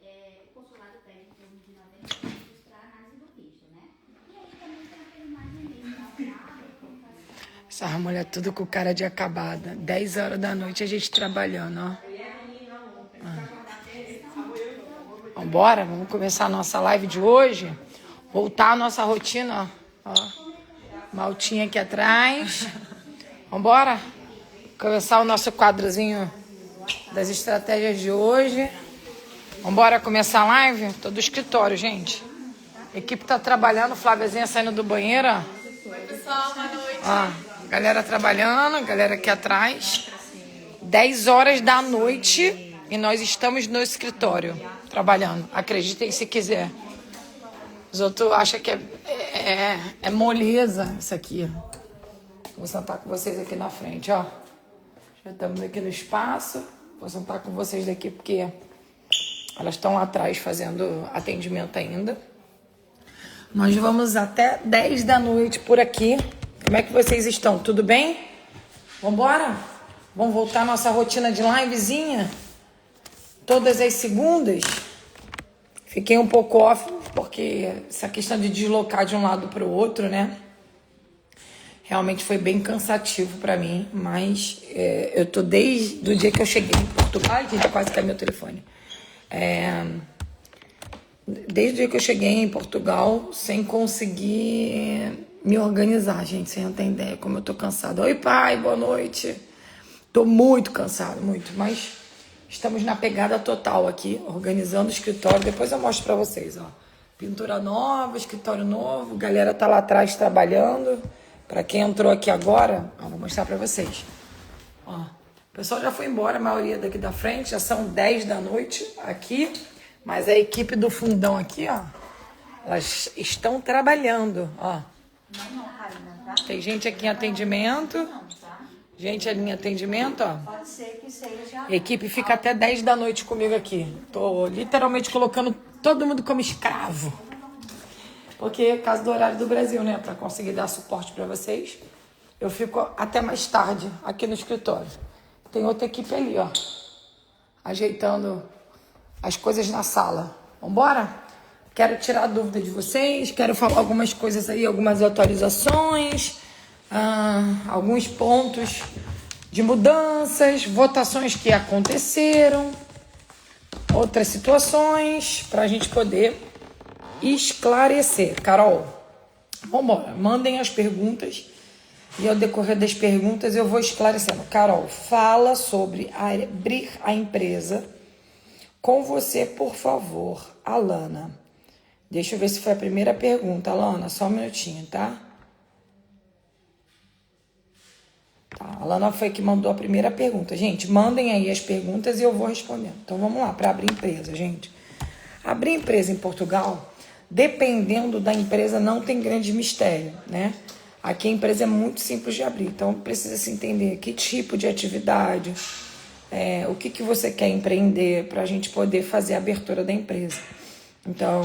o consulado pede em torno de 90 minutos para análise do visto, né? E aí também tem aquele mais e-mail Essa mulher tudo com cara de acabada. 10 horas da noite a gente trabalhando, ó. Vambora, vamos começar a nossa live de hoje. Voltar a nossa rotina, ó. Maltinha aqui atrás. Vambora? Começar o nosso quadrozinho das estratégias de hoje. Vambora começar a live? Tô do escritório, gente. A equipe tá trabalhando, Fláviazinha saindo do banheiro, ó. Oi, pessoal, boa noite. Ó, galera trabalhando, galera aqui atrás. 10 horas da noite e nós estamos no escritório trabalhando. Acreditem se quiser. Os outros acham que é moleza isso aqui. Vou sentar com vocês aqui na frente, ó. Já estamos aqui no espaço. Vou sentar com vocês daqui porque elas estão lá atrás fazendo atendimento ainda. Nós vamos até 10 da noite por aqui. Como é que vocês estão? Tudo bem? Vambora? Vamos voltar à nossa rotina de livezinha? Todas as segundas? Fiquei um pouco off, porque essa questão de deslocar de um lado para o outro, né? Realmente foi bem cansativo para mim, mas eu tô desde o dia que eu cheguei em Portugal. Ai, gente, quase caiu meu telefone. Desde o dia que eu cheguei em Portugal, sem conseguir me organizar, gente, sem ter ideia como eu tô cansada. Oi, pai, boa noite. Tô muito cansada, muito, mas estamos na pegada total aqui, organizando o escritório. Depois eu mostro pra vocês, ó. Pintura nova, escritório novo, galera tá lá atrás trabalhando. Pra quem entrou aqui agora, ó, vou mostrar pra vocês. Ó, o pessoal já foi embora, a maioria daqui da frente, já são 10 da noite aqui. Mas a equipe do fundão aqui, ó, elas estão trabalhando, ó. Tem gente aqui em atendimento. Gente ali em atendimento, ó. Pode ser que seja. A equipe fica até 10 da noite comigo aqui. Tô literalmente colocando todo mundo como escravo. Porque é caso do horário do Brasil, né? Pra conseguir dar suporte pra vocês. Eu fico até mais tarde aqui no escritório. Tem outra equipe ali, ó. Ajeitando as coisas na sala. Vambora? Quero tirar a dúvida de vocês. Quero falar algumas coisas aí, algumas atualizações. Alguns pontos de mudanças, votações que aconteceram, outras situações para a gente poder esclarecer. Carol, vamos embora, mandem as perguntas e ao decorrer das perguntas eu vou esclarecendo. Carol, fala sobre abrir a empresa com você, por favor. Alana, deixa eu ver se foi a primeira pergunta. Alana, só um minutinho, tá? A Alana foi que mandou a primeira pergunta. Gente, mandem aí as perguntas e eu vou respondendo. Então, vamos lá, para abrir empresa, gente. Abrir empresa em Portugal, dependendo da empresa, não tem grande mistério, né? Aqui a empresa é muito simples de abrir. Então, precisa se entender que tipo de atividade, o que você quer empreender para a gente poder fazer a abertura da empresa. Então,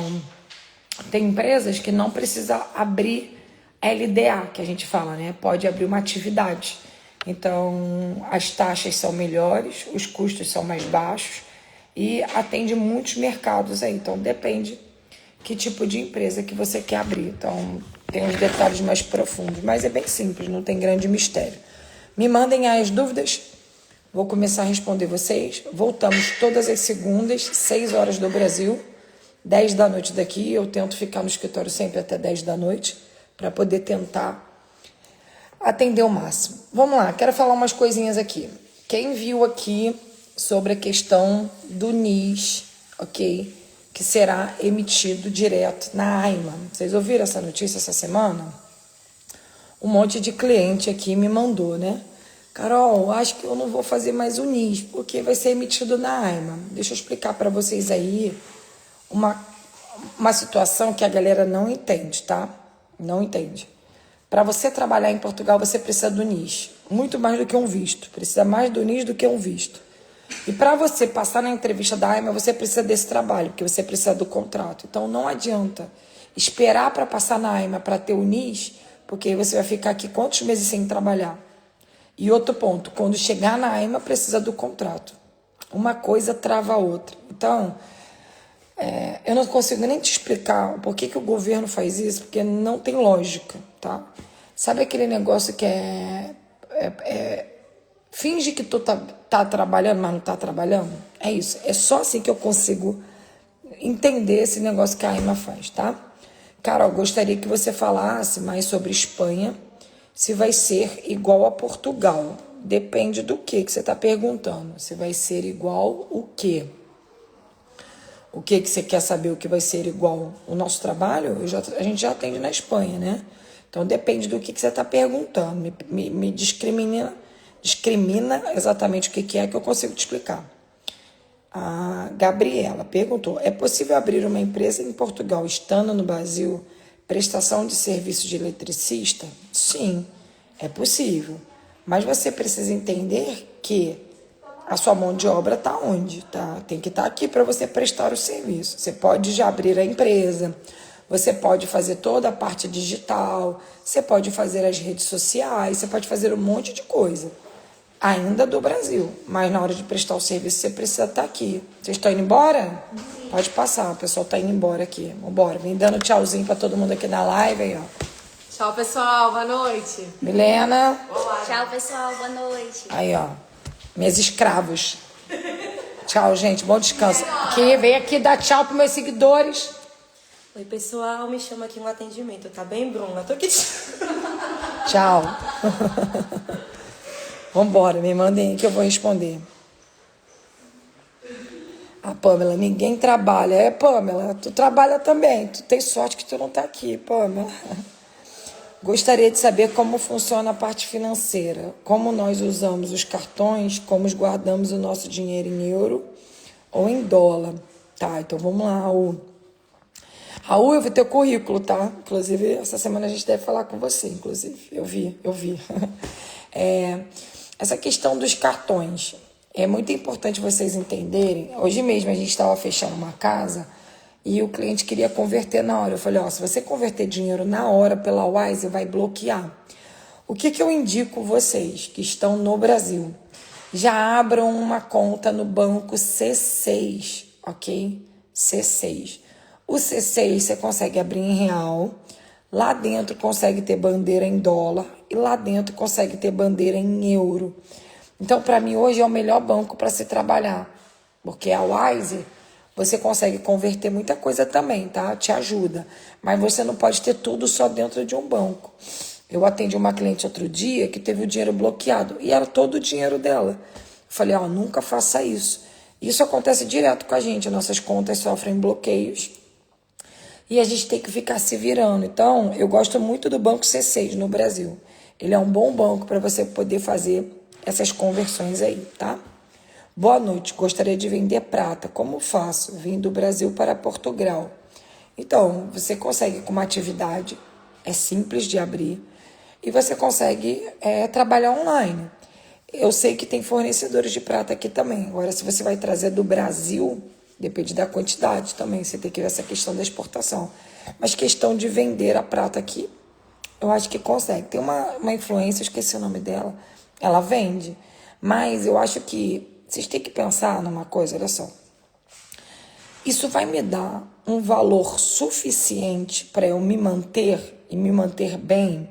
tem empresas que não precisa abrir LDA, que a gente fala, né? Pode abrir uma atividade. Então, as taxas são melhores, os custos são mais baixos e atende muitos mercados aí. Então, depende que tipo de empresa que você quer abrir. Então, tem uns detalhes mais profundos, mas é bem simples, não tem grande mistério. Me mandem aí as dúvidas, vou começar a responder vocês. Voltamos todas as segundas, 6 horas do Brasil, 10 da noite daqui. Eu tento ficar no escritório sempre até 10 da noite, para poder tentar atender o máximo. Vamos lá, quero falar umas coisinhas aqui. Quem viu aqui sobre a questão do NIS, ok? Que será emitido direto na AIMA. Vocês ouviram essa notícia essa semana? Um monte de cliente aqui me mandou, né? Carol, acho que eu não vou fazer mais o NIS, porque vai ser emitido na AIMA. Deixa eu explicar para vocês aí uma situação que a galera não entende, tá? Não entende. Para você trabalhar em Portugal, você precisa do NIS. Muito mais do que um visto. Precisa mais do NIS do que um visto. E para você passar na entrevista da AIMA, você precisa desse trabalho, porque você precisa do contrato. Então, não adianta esperar para passar na AIMA para ter o NIS, porque aí você vai ficar aqui quantos meses sem trabalhar? E outro ponto, quando chegar na AIMA, precisa do contrato. Uma coisa trava a outra. Então, Eu não consigo nem te explicar por que o governo faz isso, porque não tem lógica, tá? Sabe aquele negócio que finge que tu tá trabalhando, mas não tá trabalhando? É isso. É só assim que eu consigo entender esse negócio que a Aima faz, tá? Carol, gostaria que você falasse mais sobre Espanha, se vai ser igual a Portugal. Depende do que você está perguntando. Se vai ser igual o quê? O que você quer saber o que vai ser igual? O nosso trabalho, a gente já atende na Espanha, né? Então depende do que você está perguntando. Me discrimina exatamente o que é que eu consigo te explicar. A Gabriela perguntou: é possível abrir uma empresa em Portugal estando no Brasil? Prestação de serviço de eletricista? Sim, é possível. Mas você precisa entender que a sua mão de obra está onde? Tá? Tem que estar aqui para você prestar o serviço. Você pode já abrir a empresa, você pode fazer toda a parte digital, você pode fazer as redes sociais, você pode fazer um monte de coisa. Ainda do Brasil. Mas na hora de prestar o serviço, você precisa estar aqui. Vocês estão indo embora? Sim. Pode passar, o pessoal está indo embora aqui. Vambora, vem dando tchauzinho para todo mundo aqui na live aí, ó. Tchau, pessoal. Boa noite. Milena. Olá. Tchau, pessoal. Boa noite. Aí, ó. Meus escravos. Tchau, gente. Bom descanso. Aqui, vem aqui dar tchau pros meus seguidores. Oi, pessoal. Me chama aqui no atendimento. Tá bem, Bruna? Tô aqui. Tchau. Vambora, me mandem aí que eu vou responder. A Pamela, ninguém trabalha. É, Pamela, tu trabalha também. Tu tem sorte que tu não tá aqui, Pamela. Gostaria de saber como funciona a parte financeira. Como nós usamos os cartões, como guardamos o nosso dinheiro em euro ou em dólar. Tá, então vamos lá, Raul. Raul, eu vi teu currículo, tá? Inclusive, essa semana a gente deve falar com você, inclusive. Eu vi. Essa questão dos cartões. É muito importante vocês entenderem. Hoje mesmo a gente estava fechando uma casa e o cliente queria converter na hora. Eu falei, ó, se você converter dinheiro na hora pela Wise, vai bloquear. O que eu indico vocês que estão no Brasil? Já abram uma conta no banco C6, ok? C6. O C6 você consegue abrir em real. Lá dentro consegue ter bandeira em dólar e lá dentro consegue ter bandeira em euro. Então, para mim, hoje é o melhor banco para se trabalhar. Porque a Wise, você consegue converter muita coisa também, tá? Te ajuda. Mas você não pode ter tudo só dentro de um banco. Eu atendi uma cliente outro dia que teve o dinheiro bloqueado. E era todo o dinheiro dela. Eu falei, ó, nunca faça isso. Isso acontece direto com a gente. Nossas contas sofrem bloqueios. E a gente tem que ficar se virando. Então, eu gosto muito do Banco C6 no Brasil. Ele é um bom banco para você poder fazer essas conversões aí, tá? Boa noite. Gostaria de vender prata. Como faço? Vim do Brasil para Portugal. Então, você consegue com uma atividade, é simples de abrir, e você consegue trabalhar online. Eu sei que tem fornecedores de prata aqui também. Agora, se você vai trazer do Brasil, depende da quantidade também. Você tem que ver essa questão da exportação. Mas questão de vender a prata aqui, eu acho que consegue. Tem uma influência, esqueci o nome dela. Ela vende. Mas eu acho que vocês têm que pensar numa coisa, olha só. Isso vai me dar um valor suficiente para eu me manter e me manter bem?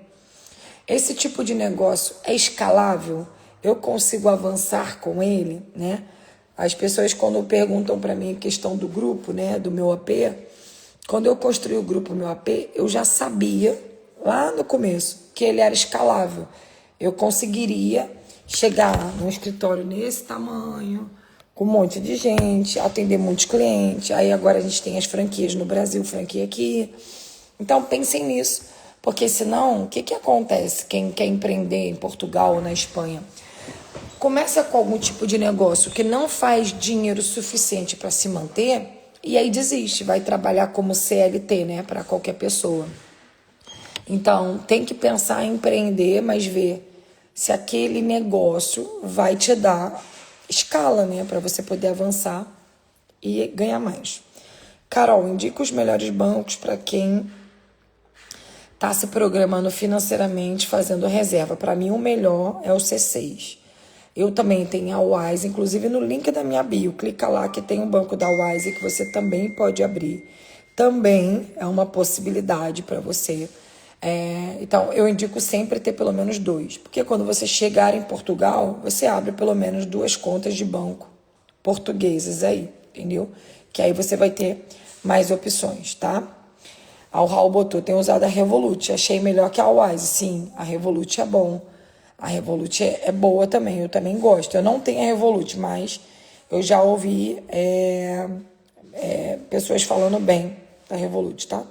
Esse tipo de negócio é escalável? Eu consigo avançar com ele, né? As pessoas, quando perguntam para mim a questão do grupo, né, do meu AP, quando eu construí o grupo meu AP, eu já sabia, lá no começo, que ele era escalável. Eu conseguiria chegar num escritório nesse tamanho, com um monte de gente, atender muitos clientes. Aí agora a gente tem as franquias no Brasil, franquia aqui. Então pensem nisso, porque senão, o que acontece? Quem quer empreender em Portugal ou na Espanha? Começa com algum tipo de negócio que não faz dinheiro suficiente para se manter e aí desiste, vai trabalhar como CLT, né, para qualquer pessoa. Então, tem que pensar em empreender, mas ver se aquele negócio vai te dar escala, né, para você poder avançar e ganhar mais. Carol, indica os melhores bancos para quem está se programando financeiramente, fazendo reserva. Para mim, o melhor é o C6. Eu também tenho a Wise, inclusive no link da minha bio, clica lá que tem um banco da Wise que você também pode abrir. Também é uma possibilidade para você. Então, eu indico sempre ter pelo menos 2, porque quando você chegar em Portugal, você abre pelo menos 2 contas de banco portuguesas aí, entendeu? Que aí você vai ter mais opções, tá? O Raul botou, tenho usado a Revolut, achei melhor que a Wise. Sim, a Revolut é bom. A Revolut é boa também, eu também gosto. Eu não tenho a Revolut, mas eu já ouvi pessoas falando bem da Revolut, tá?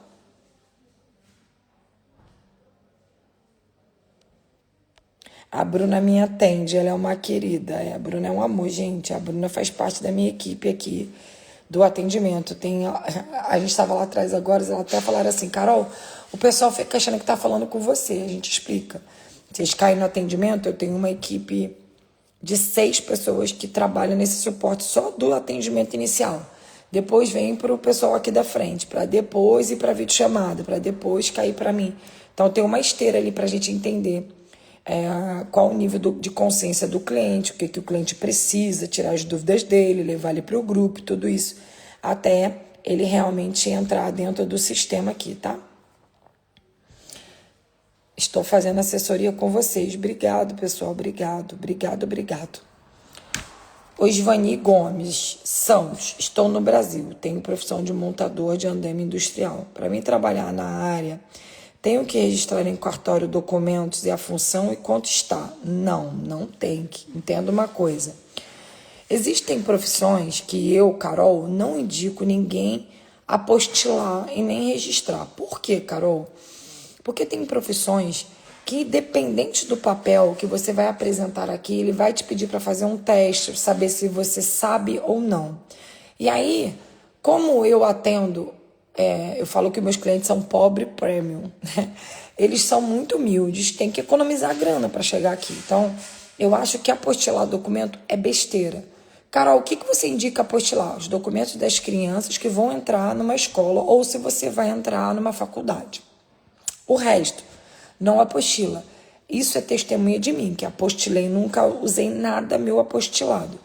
A Bruna me atende, ela é uma querida. A Bruna é um amor, gente. A Bruna faz parte da minha equipe aqui do atendimento. A gente estava lá atrás agora, ela até falaram assim, Carol, o pessoal fica achando que tá falando com você, a gente explica. Vocês caem no atendimento, eu tenho uma equipe de 6 pessoas que trabalham nesse suporte só do atendimento inicial. Depois vem para o pessoal aqui da frente, para depois ir para videochamada, para depois cair para mim. Então tem uma esteira ali para a gente entender qual o nível de consciência do cliente, o que o cliente precisa, tirar as dúvidas dele, levar ele para o grupo, tudo isso, até ele realmente entrar dentro do sistema aqui, tá? Estou fazendo assessoria com vocês. Obrigado, pessoal. Obrigado. Osvani Gomes Santos. Estou no Brasil. Tenho profissão de montador de andaime industrial. Para mim trabalhar na área, tenho que registrar em cartório documentos e a função e quanto está? Não tem que. Entenda uma coisa. Existem profissões que eu, Carol, não indico ninguém apostilar e nem registrar. Por quê, Carol? Porque tem profissões que, independente do papel que você vai apresentar aqui, ele vai te pedir para fazer um teste, saber se você sabe ou não. E aí, como eu atendo, eu falo que meus clientes são pobre premium, né? Eles são muito humildes, tem que economizar grana para chegar aqui. Então, eu acho que apostilar documento é besteira. Carol, o que você indica apostilar? Os documentos das crianças que vão entrar numa escola ou se você vai entrar numa faculdade. O resto, não apostila. Isso é testemunha de mim, que apostilei, nunca usei nada meu apostilado.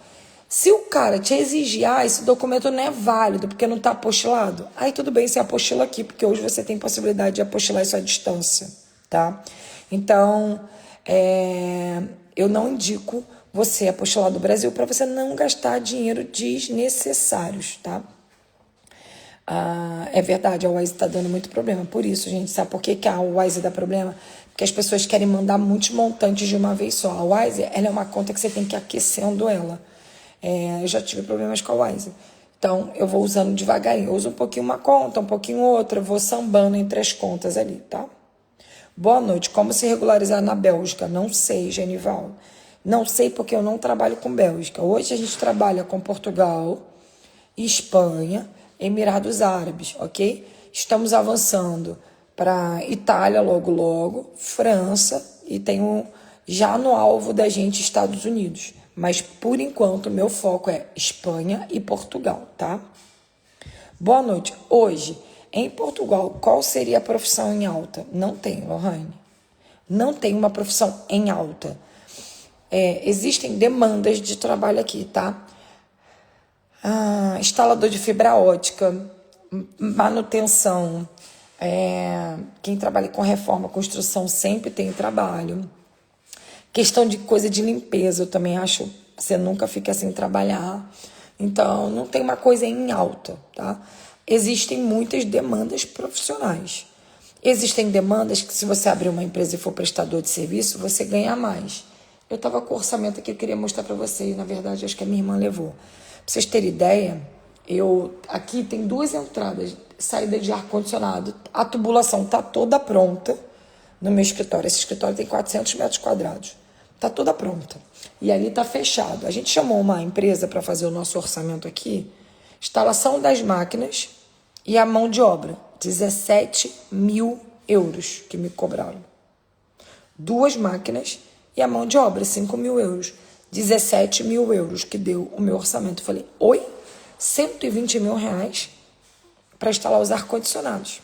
Se o cara te exigir, esse documento não é válido porque não está apostilado, aí tudo bem, você apostila aqui, porque hoje você tem possibilidade de apostilar isso à distância, tá? Então, eu não indico você apostilar do Brasil para você não gastar dinheiro desnecessários, tá? É verdade, a Wise está dando muito problema. Por isso, gente, sabe por que a Wise dá problema? Porque as pessoas querem mandar muitos montantes de uma vez só. A Wise, ela é uma conta que você tem que ir aquecendo ela. Eu já tive problemas com a Wise. Então, eu vou usando devagarinho. Eu uso um pouquinho uma conta, um pouquinho outra. Vou sambando entre as contas ali, tá? Boa noite. Como se regularizar na Bélgica? Não sei, Genival. Não sei porque eu não trabalho com Bélgica. Hoje a gente trabalha com Portugal, Espanha, Emirados Árabes, ok? Estamos avançando para Itália logo, França e tenho já no alvo da gente Estados Unidos. Mas, por enquanto, meu foco é Espanha e Portugal, tá? Boa noite. Hoje, em Portugal, qual seria a profissão em alta? Não tem, Lohane. Não tem uma profissão em alta. Existem demandas de trabalho aqui, tá? Instalador de fibra ótica, manutenção, quem trabalha com reforma, construção sempre tem trabalho. Questão de coisa de limpeza, eu também acho que você nunca fica sem trabalhar. Então, não tem uma coisa em alta, tá? Existem muitas demandas profissionais. Existem demandas que, se você abrir uma empresa e for prestador de serviço, você ganha mais. Eu estava com o orçamento aqui, eu queria mostrar para vocês. Na verdade, acho que a minha irmã levou. Pra vocês terem ideia, aqui tem 2 entradas, saída de ar-condicionado. A tubulação tá toda pronta no meu escritório. Esse escritório tem 400 metros quadrados. Tá toda pronta. E ali tá fechado. A gente chamou uma empresa para fazer o nosso orçamento aqui. Instalação das máquinas e a mão de obra. 17 mil euros que me cobraram. 2 máquinas e a mão de obra, 5 mil euros. 17 mil euros que deu o meu orçamento. Eu falei, oi? 120 mil reais para instalar os ar-condicionados.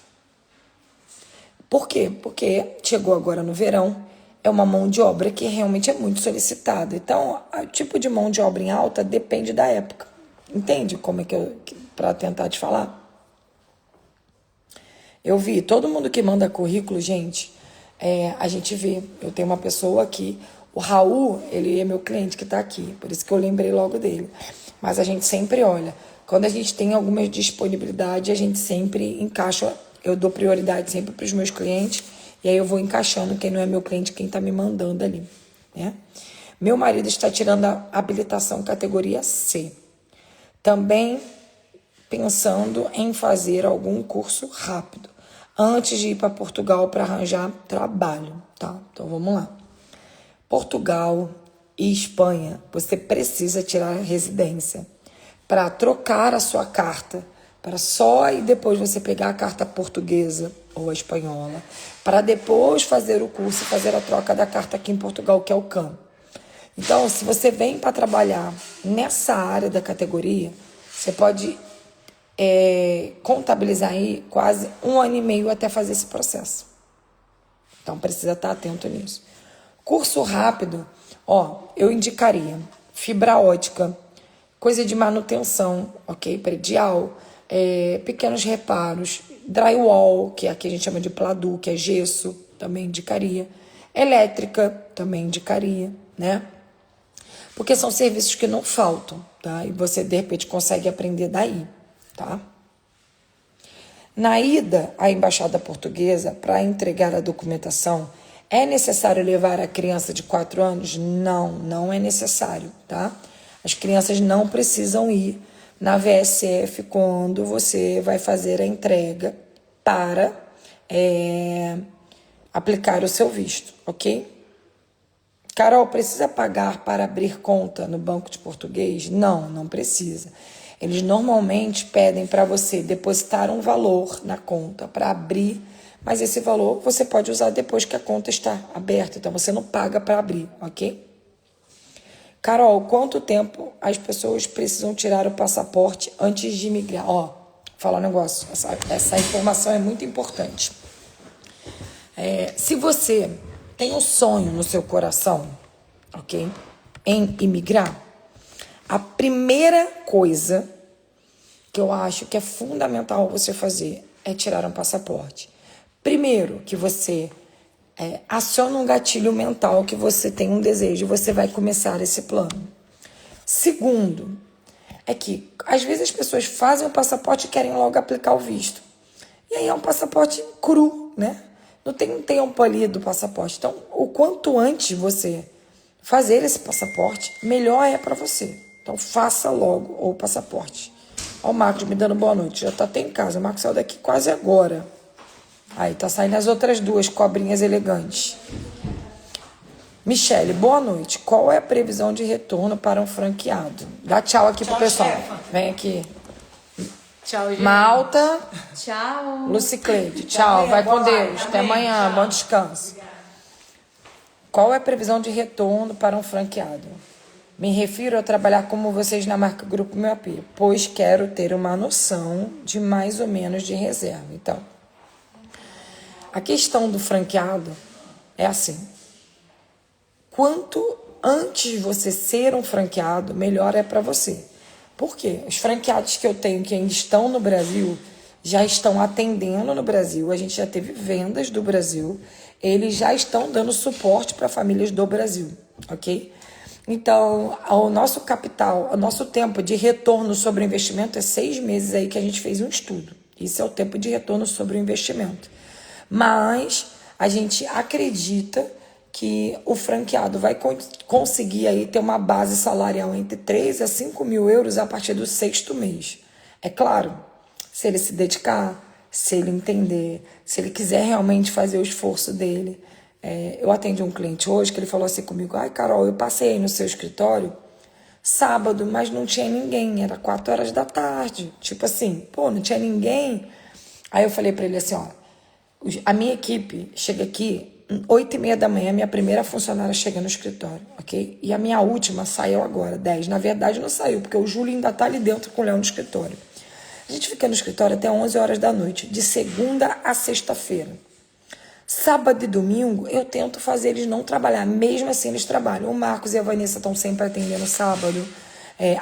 Por quê? Porque chegou agora no verão, é uma mão de obra que realmente é muito solicitada. Então, o tipo de mão de obra em alta depende da época. Entende como é para tentar te falar? Eu vi, todo mundo que manda currículo, gente, a gente vê. Eu tenho uma pessoa aqui, o Raul, ele é meu cliente que está aqui, por isso que eu lembrei logo dele. Mas a gente sempre olha. Quando a gente tem alguma disponibilidade, a gente sempre encaixa. Eu dou prioridade sempre para os meus clientes, e aí eu vou encaixando quem não é meu cliente, quem está me mandando ali, né? Meu marido está tirando a habilitação categoria C. Também pensando em fazer algum curso rápido antes de ir para Portugal para arranjar trabalho, tá? Então vamos lá. Portugal e Espanha, você precisa tirar a residência para trocar a sua carta, para só e depois você pegar a carta portuguesa ou a espanhola, para depois fazer o curso e fazer a troca da carta aqui em Portugal, que é o CAM. Então, se você vem para trabalhar nessa área da categoria, você pode contabilizar aí quase 1 ano e meio até fazer esse processo. Então, precisa estar atento nisso. Curso rápido, eu indicaria fibra ótica, coisa de manutenção, ok? Predial, pequenos reparos, drywall, que aqui a gente chama de pladu, que é gesso, também indicaria. Elétrica, também indicaria, né? Porque são serviços que não faltam, tá? E você, de repente, consegue aprender daí, tá? Na ida à Embaixada Portuguesa para entregar a documentação, é necessário levar a criança de 4 anos? Não, não é necessário, tá? As crianças não precisam ir na VSF quando você vai fazer a entrega para aplicar o seu visto, ok? Carol, precisa pagar para abrir conta no Banco de Português? Não, não precisa. Eles normalmente pedem para você depositar um valor na conta para abrir, mas esse valor você pode usar depois que a conta está aberta, então você não paga para abrir, ok? Carol, quanto tempo as pessoas precisam tirar o passaporte antes de migrar? Falar um negócio, essa informação é muito importante. Se você tem um sonho no seu coração, ok? Em imigrar, a primeira coisa que eu acho que é fundamental você fazer é tirar um passaporte. Primeiro, que você aciona um gatilho mental que você tem um desejo e você vai começar esse plano. Segundo, é que às vezes as pessoas fazem o passaporte e querem logo aplicar o visto. E aí é um passaporte cru, né? Não tem um tempo ali do passaporte. Então, o quanto antes você fazer esse passaporte, melhor é para você. Então, faça logo o passaporte. Ó, o Marcos me dando boa noite. Já tá até em casa. O Marcos saiu daqui quase agora. Aí, tá saindo as outras 2 cobrinhas elegantes. Michele, boa noite. Qual é a previsão de retorno para um franqueado? Dá tchau aqui pro pessoal. Chefa. Vem aqui. Tchau, gente. Malta. Tchau. Lucicleide, tchau. Vai com Deus. Até amanhã. Bom descanso. Qual é a previsão de retorno para um franqueado? Me refiro a trabalhar como vocês na marca Grupo Meu AP, pois quero ter uma noção de mais ou menos de reserva. Então, a questão do franqueado é assim. Quanto antes de você ser um franqueado, melhor é para você. Por quê? Os franqueados que eu tenho que ainda estão no Brasil, já estão atendendo no Brasil, a gente já teve vendas do Brasil, eles já estão dando suporte para famílias do Brasil, ok? Então, o nosso capital, o nosso tempo de retorno sobre o investimento é 6 meses aí que a gente fez um estudo. Isso é o tempo de retorno sobre o investimento. Mas a gente acredita que o franqueado vai conseguir aí ter uma base salarial entre 3 a 5 mil euros a partir do 6º mês. É claro, se ele se dedicar, se ele entender, se ele quiser realmente fazer o esforço dele. Eu atendi um cliente hoje que ele falou assim comigo: ai, Carol, eu passei aí no seu escritório sábado, mas não tinha ninguém, era 4 horas da tarde. Tipo assim, não tinha ninguém. Aí eu falei pra ele assim, a minha equipe chega aqui 8h30 da manhã, minha primeira funcionária chega no escritório, ok? E a minha última saiu agora, 10. Na verdade não saiu, porque o Júlio ainda tá ali dentro com o Léo no escritório. A gente fica no escritório até 11 horas da noite, de segunda a sexta-feira. Sábado e domingo, eu tento fazer eles não trabalhar. Mesmo assim, eles trabalham. O Marcos e a Vanessa estão sempre atendendo sábado.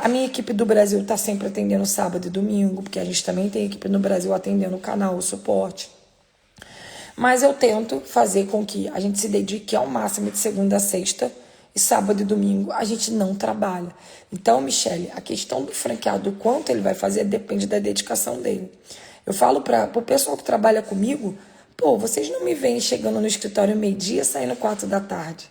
A minha equipe do Brasil está sempre atendendo sábado e domingo, porque a gente também tem equipe no Brasil atendendo o canal, o suporte. Mas eu tento fazer com que a gente se dedique ao máximo de segunda a sexta, e sábado e domingo a gente não trabalha. Então, Michele, a questão do franqueado, o quanto ele vai fazer, depende da dedicação dele. Eu falo para o pessoal que trabalha comigo, pô, vocês não me veem chegando no escritório meio-dia, saindo 4 da tarde,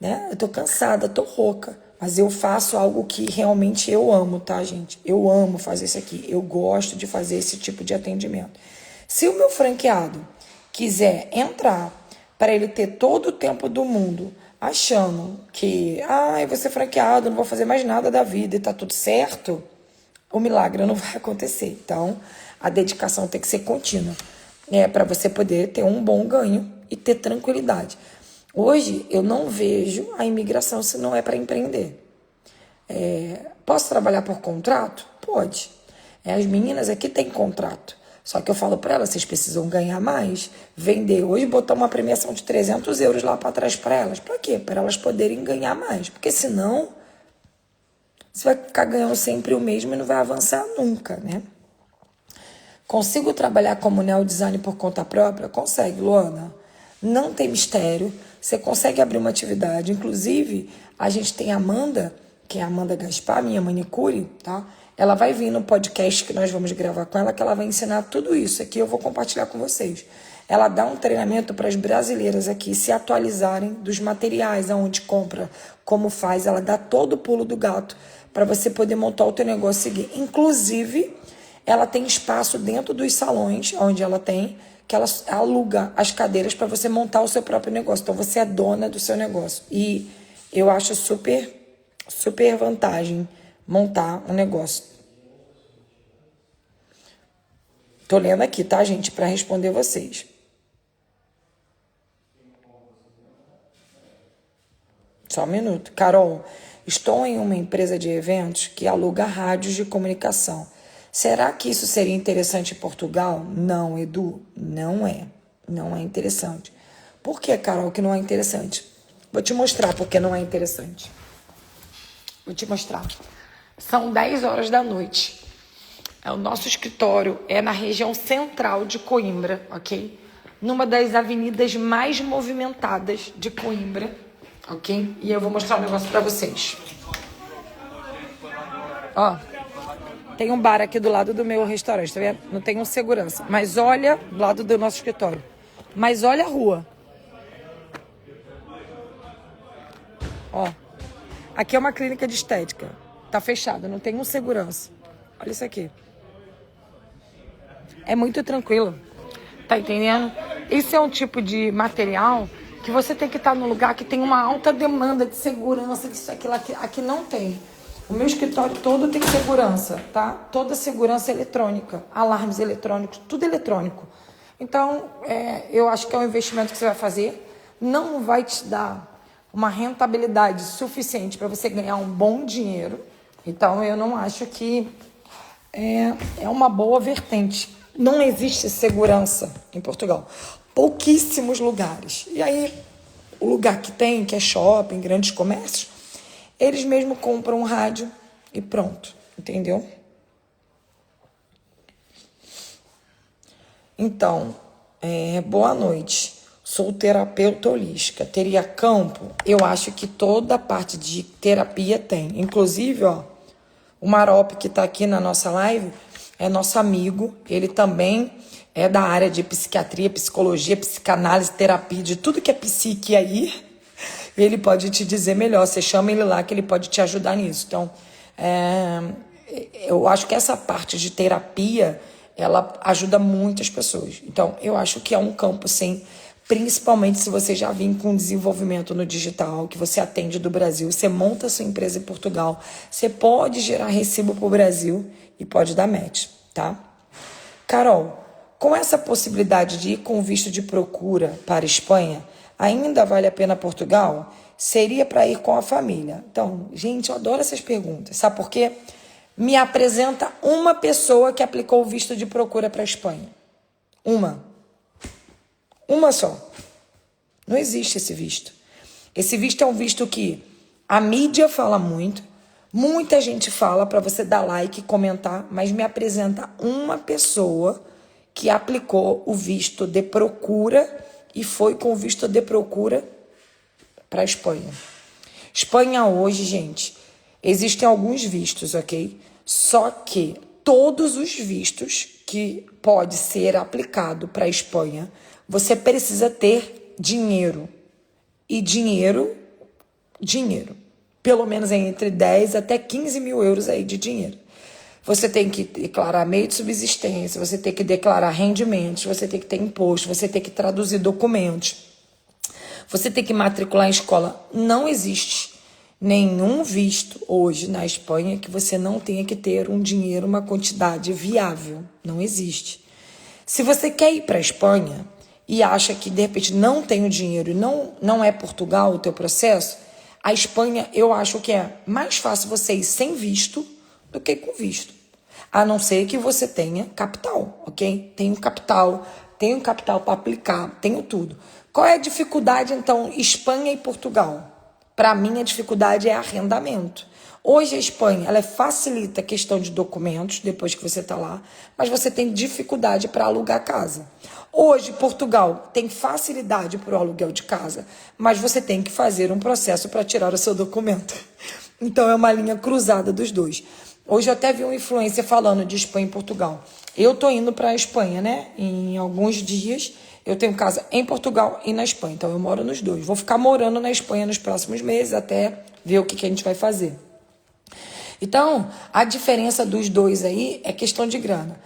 né? Eu tô cansada, tô rouca, mas eu faço algo que realmente eu amo, tá, gente? Eu amo fazer isso aqui, eu gosto de fazer esse tipo de atendimento. Se o meu franqueado quiser entrar para ele ter todo o tempo do mundo achando que, eu vou ser franqueado, não vou fazer mais nada da vida e tá tudo certo, o milagre não vai acontecer. Então, a dedicação tem que ser contínua, para você poder ter um bom ganho e ter tranquilidade. Hoje, eu não vejo a imigração se não é para empreender. Posso trabalhar por contrato? Pode. As meninas aqui têm contrato. Só que eu falo para elas, vocês precisam ganhar mais, vender hoje, botar uma premiação de 300 euros lá para trás para elas. Para quê? Para elas poderem ganhar mais. Porque senão, você vai ficar ganhando sempre o mesmo e não vai avançar nunca, né? Consigo trabalhar como neodesign por conta própria? Consegue, Luana. Não tem mistério. Você consegue abrir uma atividade. Inclusive, a gente tem a Amanda, que é a Amanda Gaspar, minha manicure, tá? Ela vai vir no podcast que nós vamos gravar com ela, que ela vai ensinar tudo isso aqui, eu vou compartilhar com vocês. Ela dá um treinamento para as brasileiras aqui se atualizarem dos materiais, aonde compra, como faz. Ela dá todo o pulo do gato para você poder montar o teu negócio e seguir. Inclusive, ela tem espaço dentro dos salões, onde ela tem, que ela aluga as cadeiras para você montar o seu próprio negócio. Então, você é dona do seu negócio. E eu acho super, super vantagem montar um negócio. Tô lendo aqui, tá, gente, para responder vocês. Só um minuto. Carol, estou em uma empresa de eventos que aluga rádios de comunicação. Será que isso seria interessante em Portugal? Não, Edu, não é. Não é interessante. Por que, Carol, que não é interessante? Vou te mostrar por que não é interessante. Vou te mostrar. São 10 horas da noite. O nosso escritório é na região central de Coimbra, ok? Numa das avenidas mais movimentadas de Coimbra, ok? E eu vou mostrar um negócio pra vocês. Ó, tem um bar aqui do lado do meu restaurante, tá vendo? Não tem um segurança. Mas olha, do lado do nosso escritório. Mas olha a rua. Ó, aqui é uma clínica de estética. Tá fechada, não tem um segurança. Olha isso aqui. É muito tranquilo. Tá entendendo? Esse é um tipo de material que você tem que estar num lugar que tem uma alta demanda de segurança, disso, aquilo, aqui não tem. O meu escritório todo tem segurança, tá? Toda segurança eletrônica, alarmes eletrônicos, tudo eletrônico. Então, eu acho que é um investimento que você vai fazer. Não vai te dar uma rentabilidade suficiente para você ganhar um bom dinheiro. Então, eu não acho que é uma boa vertente. Não existe segurança em Portugal. Pouquíssimos lugares. E aí, o lugar que tem, que é shopping, grandes comércios, eles mesmo compram um rádio e pronto. Entendeu? Então, boa noite. Sou terapeuta holística. Teria campo? Eu acho que toda a parte de terapia tem. Inclusive, ó, o Marop, que está aqui na nossa live, é nosso amigo. Ele também é da área de psiquiatria, psicologia, psicanálise, terapia, de tudo que é psique aí. Ele pode te dizer melhor. Você chama ele lá que ele pode te ajudar nisso. Então, eu acho que essa parte de terapia, ela ajuda muitas pessoas. Então, eu acho que é um campo, sim, principalmente se você já vem com desenvolvimento no digital, que você atende do Brasil, você monta a sua empresa em Portugal, você pode gerar recibo para o Brasil e pode dar match, tá? Carol, com essa possibilidade de ir com visto de procura para a Espanha, ainda vale a pena Portugal? Seria para ir com a família? Então, gente, eu adoro essas perguntas. Sabe por quê? Me apresenta uma pessoa que aplicou o visto de procura para a Espanha. Uma só. Não existe esse visto. Esse visto é um visto que a mídia fala muito, muita gente fala para você dar like e comentar, mas me apresenta uma pessoa que aplicou o visto de procura e foi com o visto de procura para a Espanha. Espanha hoje, gente, existem alguns vistos, ok? Só que todos os vistos que pode ser aplicado para a Espanha, você precisa ter dinheiro. E dinheiro, pelo menos entre 10 até 15 mil euros aí de dinheiro. Você tem que declarar meio de subsistência, você tem que declarar rendimentos, você tem que ter imposto, você tem que traduzir documentos, você tem que matricular em escola. Não existe nenhum visto hoje na Espanha que você não tenha que ter um dinheiro, uma quantidade viável. Não existe. Se você quer ir para a Espanha e acha que de repente não tem o dinheiro e não é Portugal o teu processo, a Espanha eu acho que é mais fácil você ir sem visto do que com visto. A não ser que você tenha capital, ok? Tenho capital para aplicar, tenho tudo. Qual é a dificuldade, então, Espanha e Portugal? Para mim, a dificuldade é arrendamento. Hoje, a Espanha, ela facilita a questão de documentos, depois que você está lá, mas você tem dificuldade para alugar casa. Hoje, Portugal tem facilidade para o aluguel de casa, mas você tem que fazer um processo para tirar o seu documento. Então, é uma linha cruzada dos dois. Hoje eu até vi um influencer falando de Espanha e Portugal. Eu tô indo para a Espanha, né? Em alguns dias. Eu tenho casa em Portugal e na Espanha. Então eu moro nos dois. Vou ficar morando na Espanha nos próximos meses até ver o que a gente vai fazer. Então, a diferença dos dois aí é questão de grana.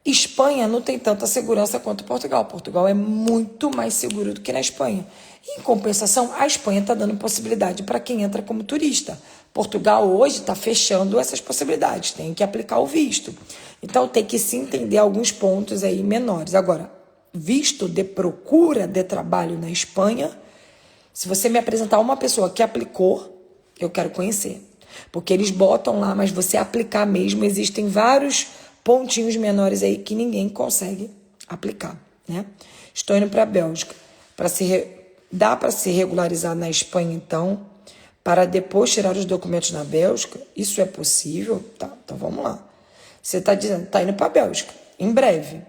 Espanha não tem tanta segurança quanto Portugal. Portugal é muito mais seguro do que na Espanha. E, em compensação, a Espanha está dando possibilidade para quem entra como turista. Portugal hoje está fechando essas possibilidades, tem que aplicar o visto. Então tem que se entender alguns pontos aí menores. Agora, visto de procura de trabalho na Espanha, se você me apresentar uma pessoa que aplicou, eu quero conhecer. Porque eles botam lá, mas você aplicar mesmo, existem vários pontinhos menores aí que ninguém consegue aplicar, né? Estou indo para a Bélgica. Dá para se regularizar na Espanha, então, para depois tirar os documentos na Bélgica? Isso é possível? Tá, então vamos lá. Você está dizendo, está indo para a Bélgica, em breve.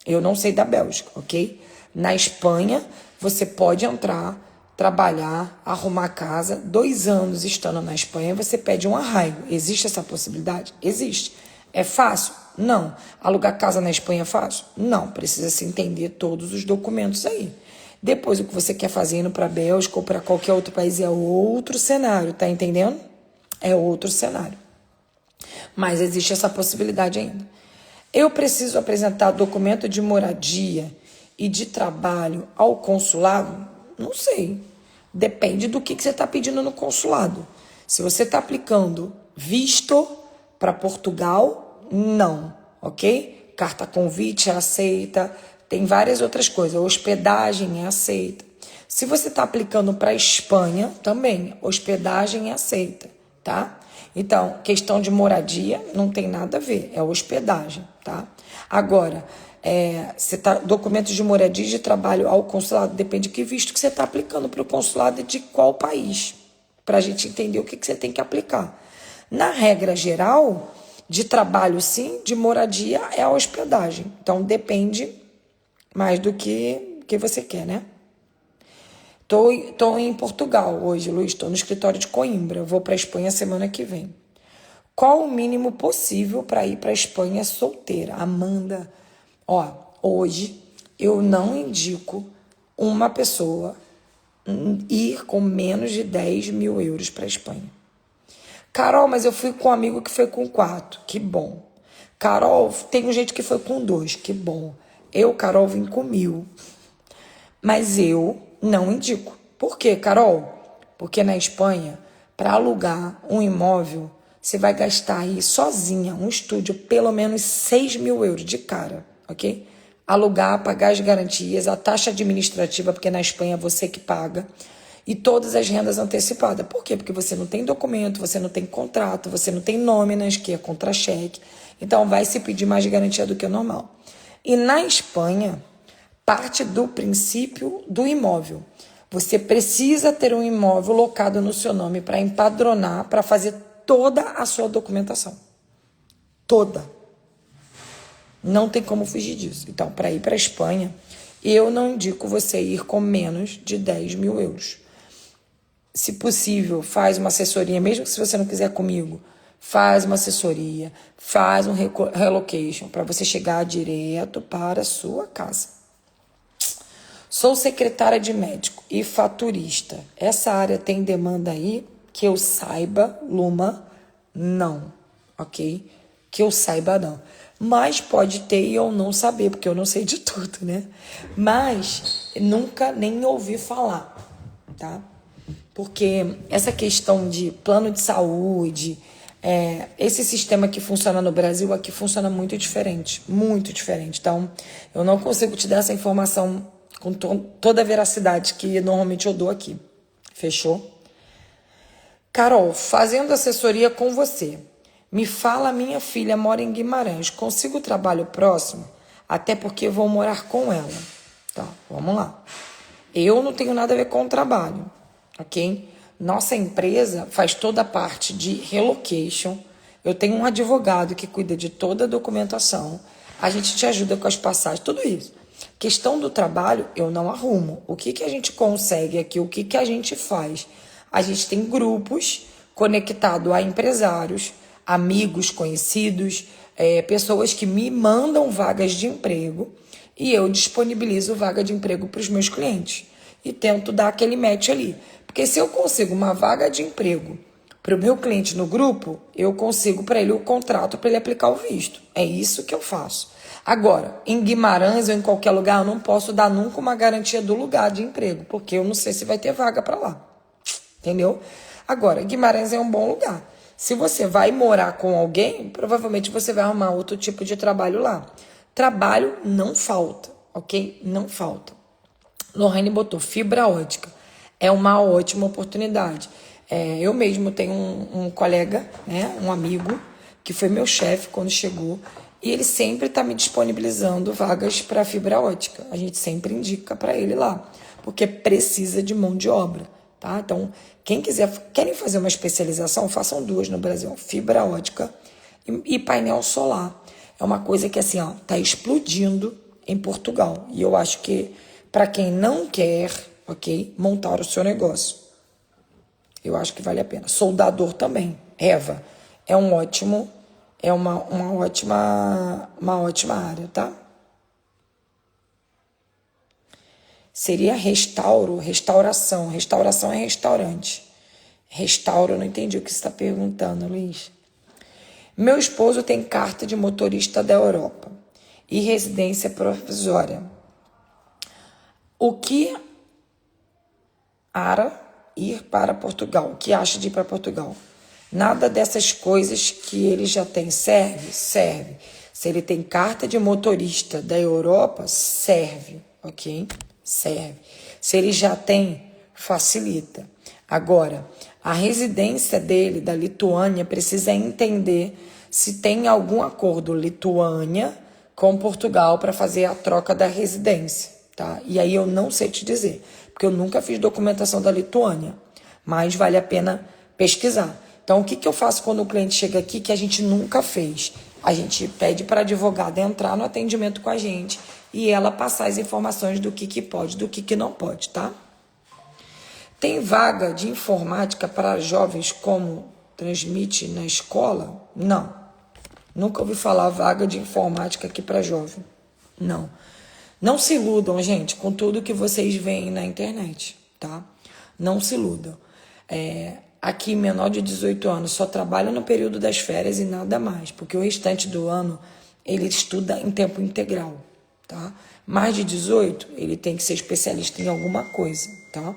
Eu não sei da Bélgica, ok? Na Espanha, você pode entrar, trabalhar, arrumar casa. 2 anos estando na Espanha, você pede um arraigo. Existe essa possibilidade? Existe. É fácil? Não. Alugar casa na Espanha é fácil? Não. Precisa se entender todos os documentos aí. Depois, o que você quer fazer indo para a Bélgica ou para qualquer outro país é outro cenário, tá entendendo? É outro cenário. Mas existe essa possibilidade ainda. Eu preciso apresentar documento de moradia e de trabalho ao consulado? Não sei. Depende do que você está pedindo no consulado. Se você está aplicando visto para Portugal, não, ok? Carta convite é aceita. Tem várias outras coisas. Hospedagem é aceita. Se você está aplicando para a Espanha, também, hospedagem é aceita, tá? Então, questão de moradia não tem nada a ver, é hospedagem, tá? Agora, documentos de moradia e de trabalho ao consulado, depende de que visto que você está aplicando para o consulado e de qual país, para a gente entender o que você tem que aplicar. Na regra geral, de trabalho sim, de moradia é a hospedagem. Então, depende mais do que você quer, né? Tô em Portugal hoje, Luiz. Estou no escritório de Coimbra. Eu vou para a Espanha semana que vem. Qual o mínimo possível para ir para a Espanha solteira? Amanda, hoje eu não indico uma pessoa ir com menos de 10 mil euros para a Espanha. Carol, mas eu fui com um amigo que foi com 4. Que bom. Carol, tem gente que foi com 2. Que bom. Eu, Carol, vim com 1.000. Mas eu não indico. Por quê, Carol? Porque na Espanha, para alugar um imóvel, você vai gastar aí sozinha, um estúdio, pelo menos 6 mil euros de cara, ok? Alugar, pagar as garantias, a taxa administrativa, porque na Espanha é você que paga, e todas as rendas antecipadas. Por quê? Porque você não tem documento, você não tem contrato, você não tem nóminas, que é contra-cheque. Então, vai se pedir mais garantia do que o normal. E na Espanha, parte do princípio do imóvel. Você precisa ter um imóvel locado no seu nome para empadronar, para fazer toda a sua documentação. Toda. Não tem como fugir disso. Então, para ir para a Espanha, eu não indico você ir com menos de 10 mil euros. Se possível, faz uma assessoria, mesmo que se você não quiser comigo, faz uma assessoria, faz um relocation para você chegar direto para a sua casa. Sou secretária de médico e faturista. Essa área tem demanda aí? Que eu saiba, Luma, não, ok? Que eu saiba, não. Mas pode ter e eu não saber, porque eu não sei de tudo, né? Mas nunca nem ouvi falar, tá? Porque essa questão de plano de saúde, esse sistema que funciona no Brasil aqui funciona muito diferente, muito diferente. Então, eu não consigo te dar essa informação com toda a veracidade que normalmente eu dou aqui. Fechou? Carol, fazendo assessoria com você. Me fala, minha filha mora em Guimarães. Consigo trabalho próximo? Até porque vou morar com ela. Tá, vamos lá. Eu não tenho nada a ver com o trabalho, ok? Nossa empresa faz toda a parte de relocation. Eu tenho um advogado que cuida de toda a documentação. A gente te ajuda com as passagens, tudo isso. Questão do trabalho, eu não arrumo. O que a gente consegue aqui? O que a gente faz? A gente tem grupos conectados a empresários, amigos, conhecidos, pessoas que me mandam vagas de emprego e eu disponibilizo vaga de emprego para os meus clientes e tento dar aquele match ali. Porque se eu consigo uma vaga de emprego para o meu cliente no grupo, eu consigo para ele o contrato para ele aplicar o visto. É isso que eu faço. Agora, em Guimarães ou em qualquer lugar, eu não posso dar nunca uma garantia do lugar de emprego, porque eu não sei se vai ter vaga para lá. Entendeu? Agora, Guimarães é um bom lugar. Se você vai morar com alguém, provavelmente você vai arrumar outro tipo de trabalho lá. Trabalho não falta, ok? Não falta. Lorraine botou fibra ótica. É uma ótima oportunidade. Eu mesmo tenho um colega, né, um amigo, que foi meu chefe quando chegou, e ele sempre está me disponibilizando vagas para fibra ótica. A gente sempre indica para ele lá, porque precisa de mão de obra, tá? Então, querem fazer uma especialização, façam 2 no Brasil, fibra ótica e painel solar. É uma coisa que, assim, ó, tá explodindo em Portugal. E eu acho que, para quem não quer, ok, montar o seu negócio, eu acho que vale a pena. Soldador também, Eva, é uma ótima área, tá? Seria restauração. Restauração é restaurante. Restauro, eu não entendi o que você está perguntando, Luiz. Meu esposo tem carta de motorista da Europa e residência provisória. O que ir para Portugal? O que acha de ir para Portugal? Nada dessas coisas que ele já tem serve? Serve. Se ele tem carta de motorista da Europa, serve, ok? Serve. Se ele já tem, facilita. Agora, a residência dele, da Lituânia, precisa entender se tem algum acordo Lituânia com Portugal para fazer a troca da residência, tá? E aí eu não sei te dizer, porque eu nunca fiz documentação da Lituânia, mas vale a pena pesquisar. Então, o que eu faço quando o cliente chega aqui que a gente nunca fez? A gente pede para a advogada entrar no atendimento com a gente e ela passar as informações do que pode, do que não pode, tá? Tem vaga de informática para jovens como transmite na escola? Não. Nunca ouvi falar vaga de informática aqui para jovem. Não. Não se iludam, gente, com tudo que vocês veem na internet, tá? Não se iludam. Aqui, menor de 18 anos só trabalha no período das férias e nada mais, porque o restante do ano ele estuda em tempo integral, tá? Mais de 18, ele tem que ser especialista em alguma coisa, tá?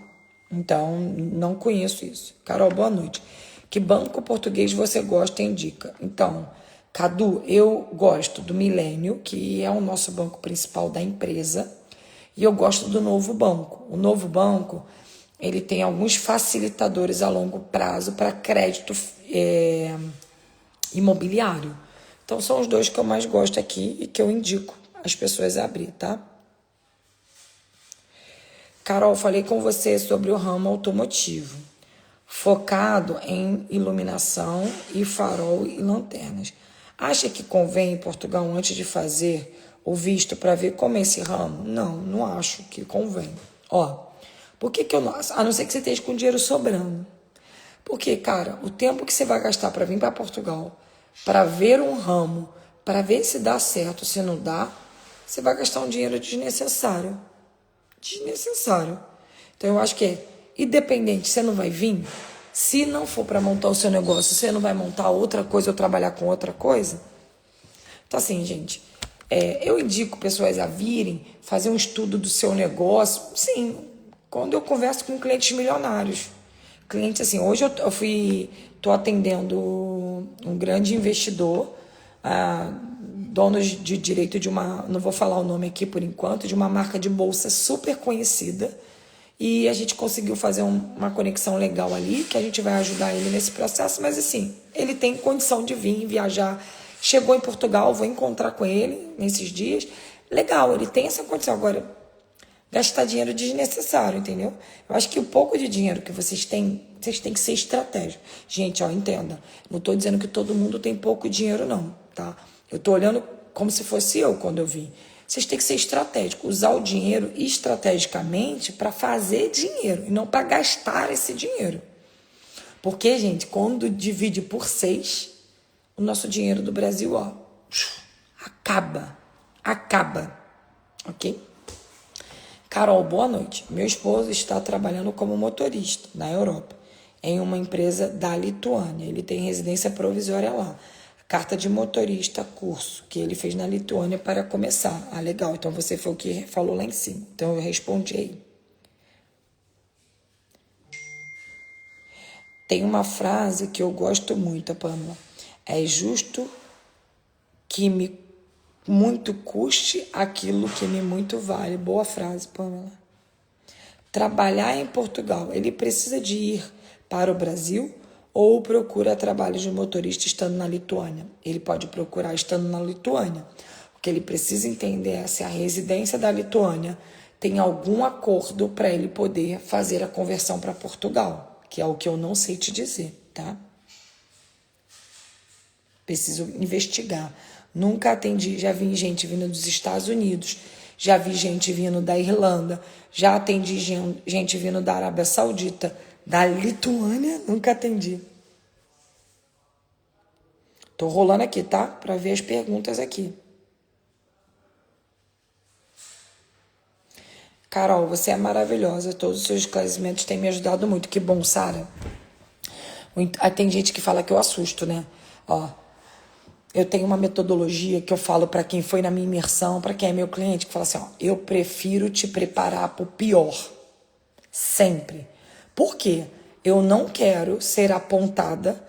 Então, não conheço isso. Carol, boa noite. Que banco português você gosta e indica? Então, Cadu, eu gosto do Milênio, que é o nosso banco principal da empresa, e eu gosto do Novo Banco. O Novo Banco, ele tem alguns facilitadores a longo prazo para crédito imobiliário. Então, são os 2 que eu mais gosto aqui e que eu indico as pessoas a abrir, tá? Carol, falei com você sobre o ramo automotivo, focado em iluminação e farol e lanternas. Acha que convém em Portugal antes de fazer o visto para ver como é esse ramo? Não, não acho que convém. Ó, por que eu não... A não ser que você esteja com dinheiro sobrando. Porque, cara, o tempo que você vai gastar para vir para Portugal, para ver um ramo, para ver se dá certo, se não dá, você vai gastar um dinheiro desnecessário. Desnecessário. Então, eu acho que é independente, você não vai vir. Se não for para montar o seu negócio, você não vai montar outra coisa ou trabalhar com outra coisa. Então, assim, gente, eu indico pessoas a virem fazer um estudo do seu negócio. Sim, quando eu converso com clientes milionários. Cliente, assim, hoje tô atendendo um grande investidor, dono de direito de uma, não vou falar o nome aqui por enquanto, de uma marca de bolsa super conhecida. E a gente conseguiu fazer uma conexão legal ali, que a gente vai ajudar ele nesse processo. Mas, assim, ele tem condição de vir viajar. Chegou em Portugal, vou encontrar com ele nesses dias. Legal, ele tem essa condição. Agora, gastar dinheiro desnecessário, entendeu? Eu acho que o pouco de dinheiro que vocês têm que ser estratégicos. Gente, ó, entenda. Não estou dizendo que todo mundo tem pouco dinheiro, não, tá? Eu estou olhando como se fosse eu quando eu vim. Vocês têm que ser estratégicos. Usar o dinheiro estrategicamente para fazer dinheiro e não para gastar esse dinheiro. Porque, gente, quando divide por 6, o nosso dinheiro do Brasil, ó, acaba. Ok? Carol, boa noite. Meu esposo está trabalhando como motorista na Europa, em uma empresa da Lituânia. Ele tem residência provisória lá. Carta de motorista, curso que ele fez na Lituânia para começar. Ah, legal. Então você foi o que falou lá em cima. Então eu respondi aí. Tem uma frase que eu gosto muito, Pamela. É justo que me muito custe aquilo que me muito vale. Boa frase, Pamela. Trabalhar em Portugal, ele precisa de ir para o Brasil ou procura trabalho de motorista estando na Lituânia? Ele pode procurar estando na Lituânia. O que ele precisa entender é se a residência da Lituânia tem algum acordo para ele poder fazer a conversão para Portugal, que é o que eu não sei te dizer, tá? Preciso investigar. Nunca atendi, já vi gente vindo dos Estados Unidos, já vi gente vindo da Irlanda, já atendi gente vindo da Arábia Saudita, da Lituânia, nunca atendi. Tô rolando aqui, tá? Para ver as perguntas aqui. Carol, você é maravilhosa, todos os seus esclarecimentos têm me ajudado muito. Que bom, Sara. Tem gente que fala que eu assusto, né? Ó, eu tenho uma metodologia que eu falo para quem foi na minha imersão, para quem é meu cliente, que fala assim, ó, eu prefiro te preparar para o pior. Sempre. Por quê? Eu não quero ser apontada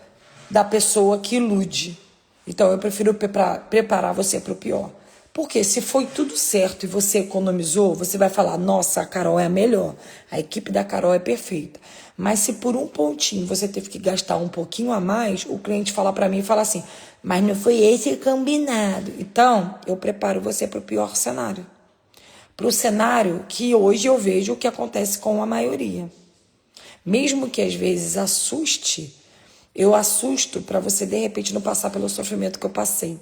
da pessoa que ilude. Então, eu prefiro preparar você para o pior. Porque se foi tudo certo e você economizou, você vai falar, nossa, a Carol é a melhor. A equipe da Carol é perfeita. Mas se por um pontinho você teve que gastar um pouquinho a mais, o cliente fala para mim e fala assim, mas não foi esse combinado. Então, eu preparo você para o pior cenário. Para o cenário que hoje eu vejo o que acontece com a maioria. Mesmo que às vezes assuste, eu assusto para você de repente não passar pelo sofrimento que eu passei.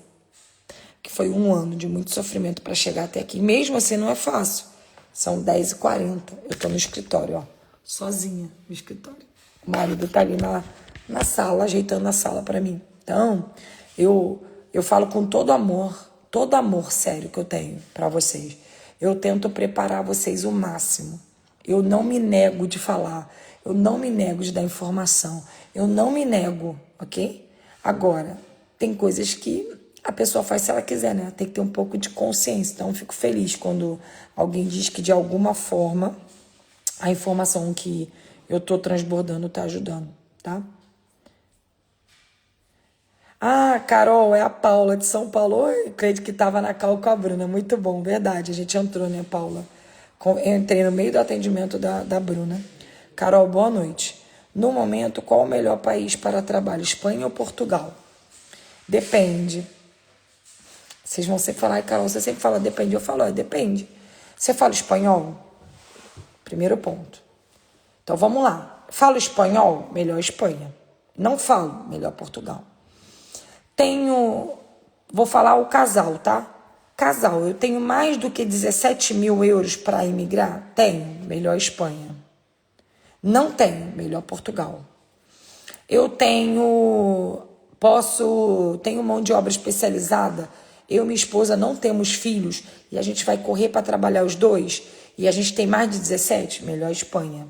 Que foi 1 ano de muito sofrimento para chegar até aqui. Mesmo assim não é fácil. São 10h40. Eu tô no escritório, ó. Sozinha no escritório. O marido tá ali na sala, ajeitando a sala para mim. Então, eu falo com todo amor sério que eu tenho para vocês. Eu tento preparar vocês o máximo. Eu não me nego de falar. Eu não me nego de dar informação. Eu não me nego, ok? Agora, tem coisas que a pessoa faz se ela quiser, né? Tem que ter um pouco de consciência. Então, eu fico feliz quando alguém diz que, de alguma forma, a informação que eu tô transbordando tá ajudando, tá? Ah, Carol, é a Paula de São Paulo. Oi, acredito que tava na cal com a Bruna. Muito bom, verdade. A gente entrou, né, Paula? Eu entrei no meio do atendimento da Bruna. Carol, boa noite. No momento, qual o melhor país para trabalho? Espanha ou Portugal? Depende. Vocês vão sempre falar, Carol, você sempre fala depende. Eu falo, depende. Você fala espanhol? Primeiro ponto. Então, vamos lá. Falo espanhol? Melhor Espanha. Não falo? Melhor Portugal. Vou falar o casal, tá? Casal, eu tenho mais do que 17 mil euros para imigrar? Tenho. Melhor Espanha. Não tenho. Melhor Portugal. Eu tenho mão de obra especializada. Eu e minha esposa não temos filhos e a gente vai correr para trabalhar os dois e a gente tem mais de 17, melhor Espanha.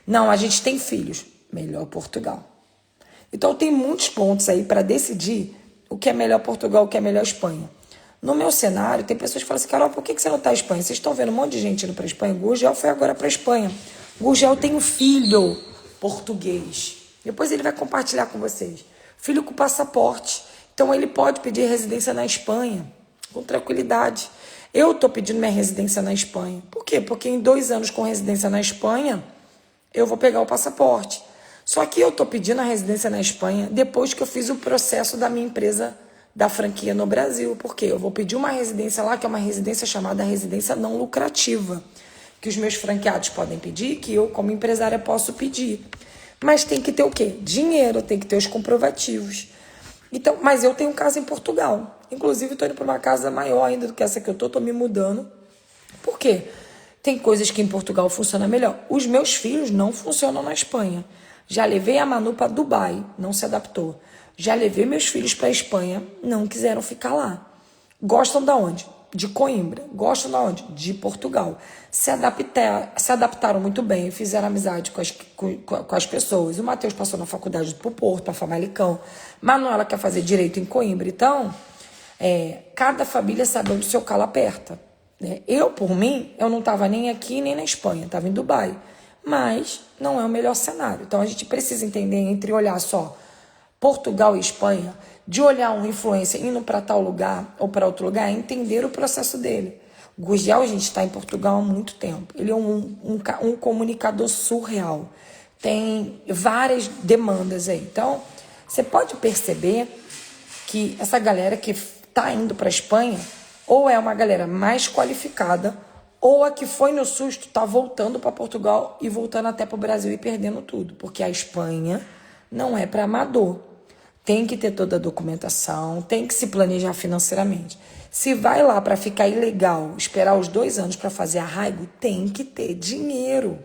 Não, a gente tem filhos, melhor Portugal. Então tem muitos pontos aí para decidir o que é melhor Portugal, o que é melhor Espanha. No meu cenário, tem pessoas que falam assim, Carol, por que você não está em Espanha? Vocês estão vendo um monte de gente indo para a Espanha. Gurgel foi agora para a Espanha. Gurgel tem um filho português. Depois ele vai compartilhar com vocês. Filho com passaporte. Então, ele pode pedir residência na Espanha, com tranquilidade. Eu estou pedindo minha residência na Espanha. Por quê? Porque em 2 anos com residência na Espanha, eu vou pegar o passaporte. Só que eu estou pedindo a residência na Espanha depois que eu fiz o processo da minha empresa da franquia no Brasil. Por quê? Eu vou pedir uma residência lá, que é uma residência chamada residência não lucrativa, que os meus franqueados podem pedir, que eu, como empresária, posso pedir. Mas tem que ter o quê? Dinheiro, tem que ter os comprovativos. Então, mas eu tenho casa em Portugal. Inclusive, estou indo para uma casa maior ainda do que essa que eu estou me mudando. Por quê? Tem coisas que em Portugal funcionam melhor. Os meus filhos não funcionam na Espanha. Já levei a Manu para Dubai, não se adaptou. Já levei meus filhos para a Espanha, não quiseram ficar lá. Gostam da onde? De Coimbra. Gostam da onde? De Portugal. Se adaptaram muito bem, fizeram amizade com as pessoas. O Matheus passou na faculdade pro Porto, para Famalicão. Manuela quer fazer direito em Coimbra. Então, cada família sabe onde o seu calo aperta. Né? Eu, por mim, eu não estava nem aqui nem na Espanha, estava em Dubai. Mas não é o melhor cenário. Então, a gente precisa entender entre olhar só Portugal e Espanha, de olhar um influencer indo para tal lugar ou para outro lugar, é entender o processo dele. O Gurgel, a gente está em Portugal há muito tempo. Ele é um comunicador surreal. Tem várias demandas aí. Então, você pode perceber que essa galera que está indo para a Espanha ou é uma galera mais qualificada ou a que foi no susto está voltando para Portugal e voltando até para o Brasil e perdendo tudo. Porque a Espanha não é para amador. Tem que ter toda a documentação, tem que se planejar financeiramente. Se vai lá para ficar ilegal, esperar os 2 anos para fazer arraigo, tem que ter dinheiro.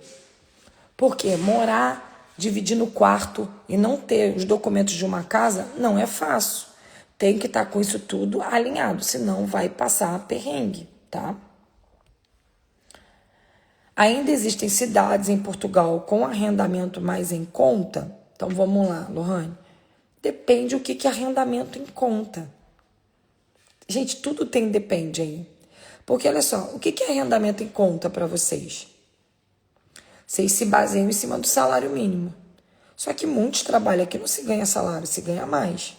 Porque morar, dividir no quarto e não ter os documentos de uma casa não é fácil. Tem que estar com isso tudo alinhado, senão vai passar perrengue, tá? Ainda existem cidades em Portugal com arrendamento mais em conta. Então vamos lá, Lohane. Depende o que é arrendamento em conta. Gente, tudo tem depende aí. Porque, olha só, o que é arrendamento em conta para vocês? Vocês se baseiam em cima do salário mínimo. Só que muitos trabalham aqui não se ganha salário, se ganha mais.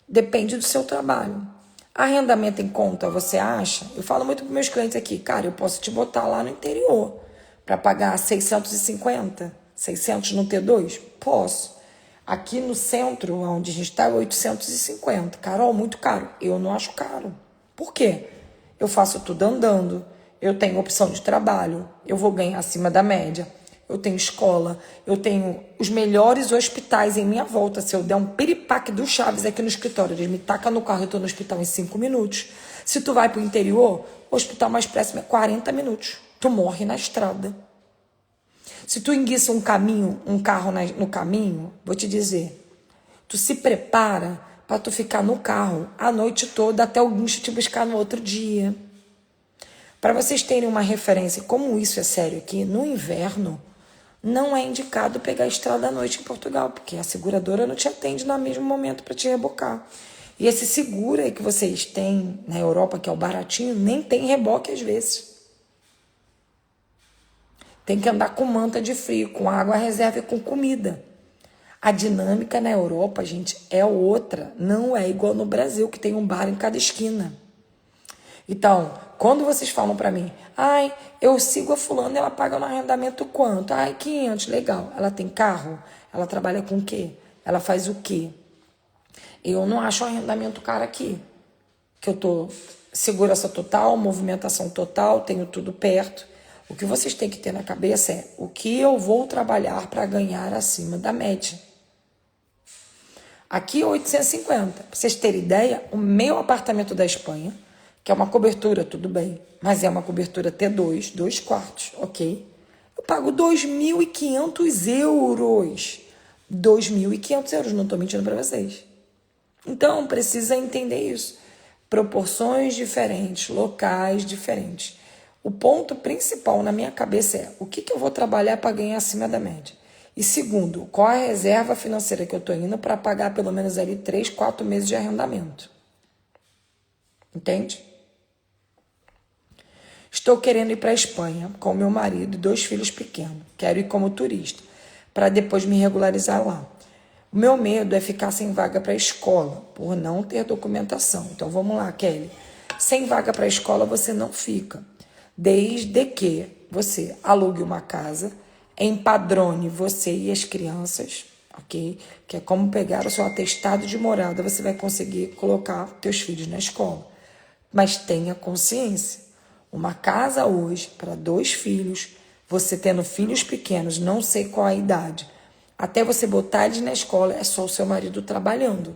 Depende do seu trabalho. Arrendamento em conta, você acha? Eu falo muito para meus clientes aqui, cara, eu posso te botar lá no interior para pagar 650, 600 no T2? Posso. Aqui no centro, onde a gente está, é 850. Carol, muito caro. Eu não acho caro. Por quê? Eu faço tudo andando. Eu tenho opção de trabalho. Eu vou ganhar acima da média. Eu tenho escola. Eu tenho os melhores hospitais em minha volta. Se eu der um piripaque do Chaves aqui no escritório, eles me tacam no carro e eu estou no hospital em 5 minutos. Se tu vai para o interior, o hospital mais próximo é 40 minutos. Tu morre na estrada. Se tu enguiça um carro no caminho, vou te dizer, tu se prepara para tu ficar no carro a noite toda até o guincho te buscar no outro dia. Para vocês terem uma referência, como isso é sério aqui, no inverno, não é indicado pegar a estrada à noite em Portugal, porque a seguradora não te atende no mesmo momento para te rebocar. E esse seguro aí que vocês têm na Europa, que é o baratinho, nem tem reboque às vezes. Tem que andar com manta de frio, com água reserva e com comida. A dinâmica na Europa, gente, é outra. Não é igual no Brasil, que tem um bar em cada esquina. Então, quando vocês falam pra mim, ai, eu sigo a fulana, ela paga no arrendamento quanto? Ai, 500, legal. Ela tem carro? Ela trabalha com o quê? Ela faz o quê? Eu não acho arrendamento caro aqui. Que eu tô segurança total, movimentação total, tenho tudo perto. O que vocês têm que ter na cabeça é o que eu vou trabalhar para ganhar acima da média. Aqui 850. Para vocês terem ideia, o meu apartamento da Espanha, que é uma cobertura, tudo bem, mas é uma cobertura T2, 2 quartos, ok? Eu pago 2.500 euros. 2.500 euros, não estou mentindo para vocês. Então, precisa entender isso. Proporções diferentes, locais diferentes. O ponto principal na minha cabeça é o que eu vou trabalhar para ganhar acima da média. E segundo, qual a reserva financeira que eu estou indo para pagar pelo menos ali 3, 4 meses de arrendamento. Entende? Estou querendo ir para a Espanha com meu marido e 2 filhos pequenos. Quero ir como turista, para depois me regularizar lá. O meu medo é ficar sem vaga para a escola, por não ter documentação. Então, vamos lá, Kelly. Sem vaga para a escola, você não fica. Desde que você alugue uma casa, empadrone você e as crianças, ok? Que é como pegar o seu atestado de morada, você vai conseguir colocar teus filhos na escola. Mas tenha consciência. Uma casa hoje, para 2 filhos, você tendo filhos pequenos, não sei qual a idade, até você botar eles na escola, é só o seu marido trabalhando.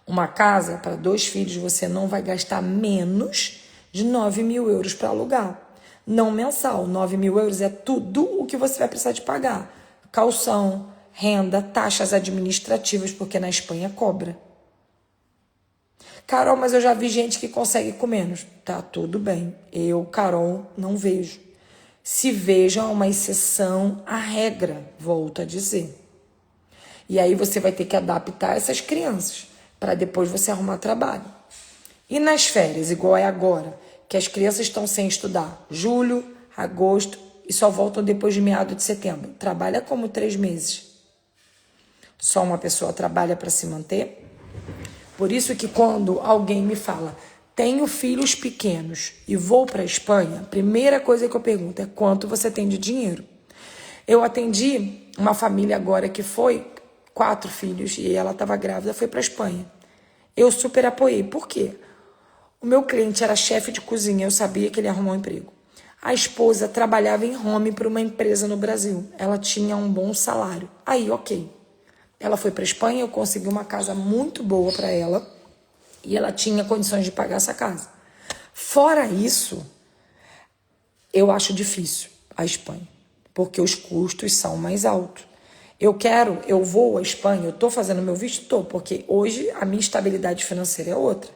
Uma casa para 2 filhos, você não vai gastar menos de 9.000 euros para alugar. Não mensal, 9.000 euros é tudo o que você vai precisar de pagar. Caução, renda, taxas administrativas, porque na Espanha cobra. Carol, mas eu já vi gente que consegue com menos. Tá, tudo bem. Eu, Carol, não vejo. Se veja uma exceção à regra, volto a dizer. E aí você vai ter que adaptar essas crianças para depois você arrumar trabalho. E nas férias, igual é agora, que as crianças estão sem estudar, julho, agosto e só voltam depois de meados de setembro. Trabalha como 3 meses. Só uma pessoa trabalha para se manter. Por isso que quando alguém me fala, tenho filhos pequenos e vou para a Espanha, a primeira coisa que eu pergunto é quanto você tem de dinheiro. Eu atendi uma família agora que foi 4 filhos e ela estava grávida, foi para a Espanha. Eu super apoiei. Por quê? O meu cliente era chefe de cozinha, eu sabia que ele arrumou um emprego. A esposa trabalhava em home para uma empresa no Brasil. Ela tinha um bom salário. Aí, ok. Ela foi para a Espanha, eu consegui uma casa muito boa para ela e ela tinha condições de pagar essa casa. Fora isso, eu acho difícil a Espanha, porque os custos são mais altos. Eu vou à Espanha, eu estou fazendo meu visto, porque hoje a minha estabilidade financeira é outra.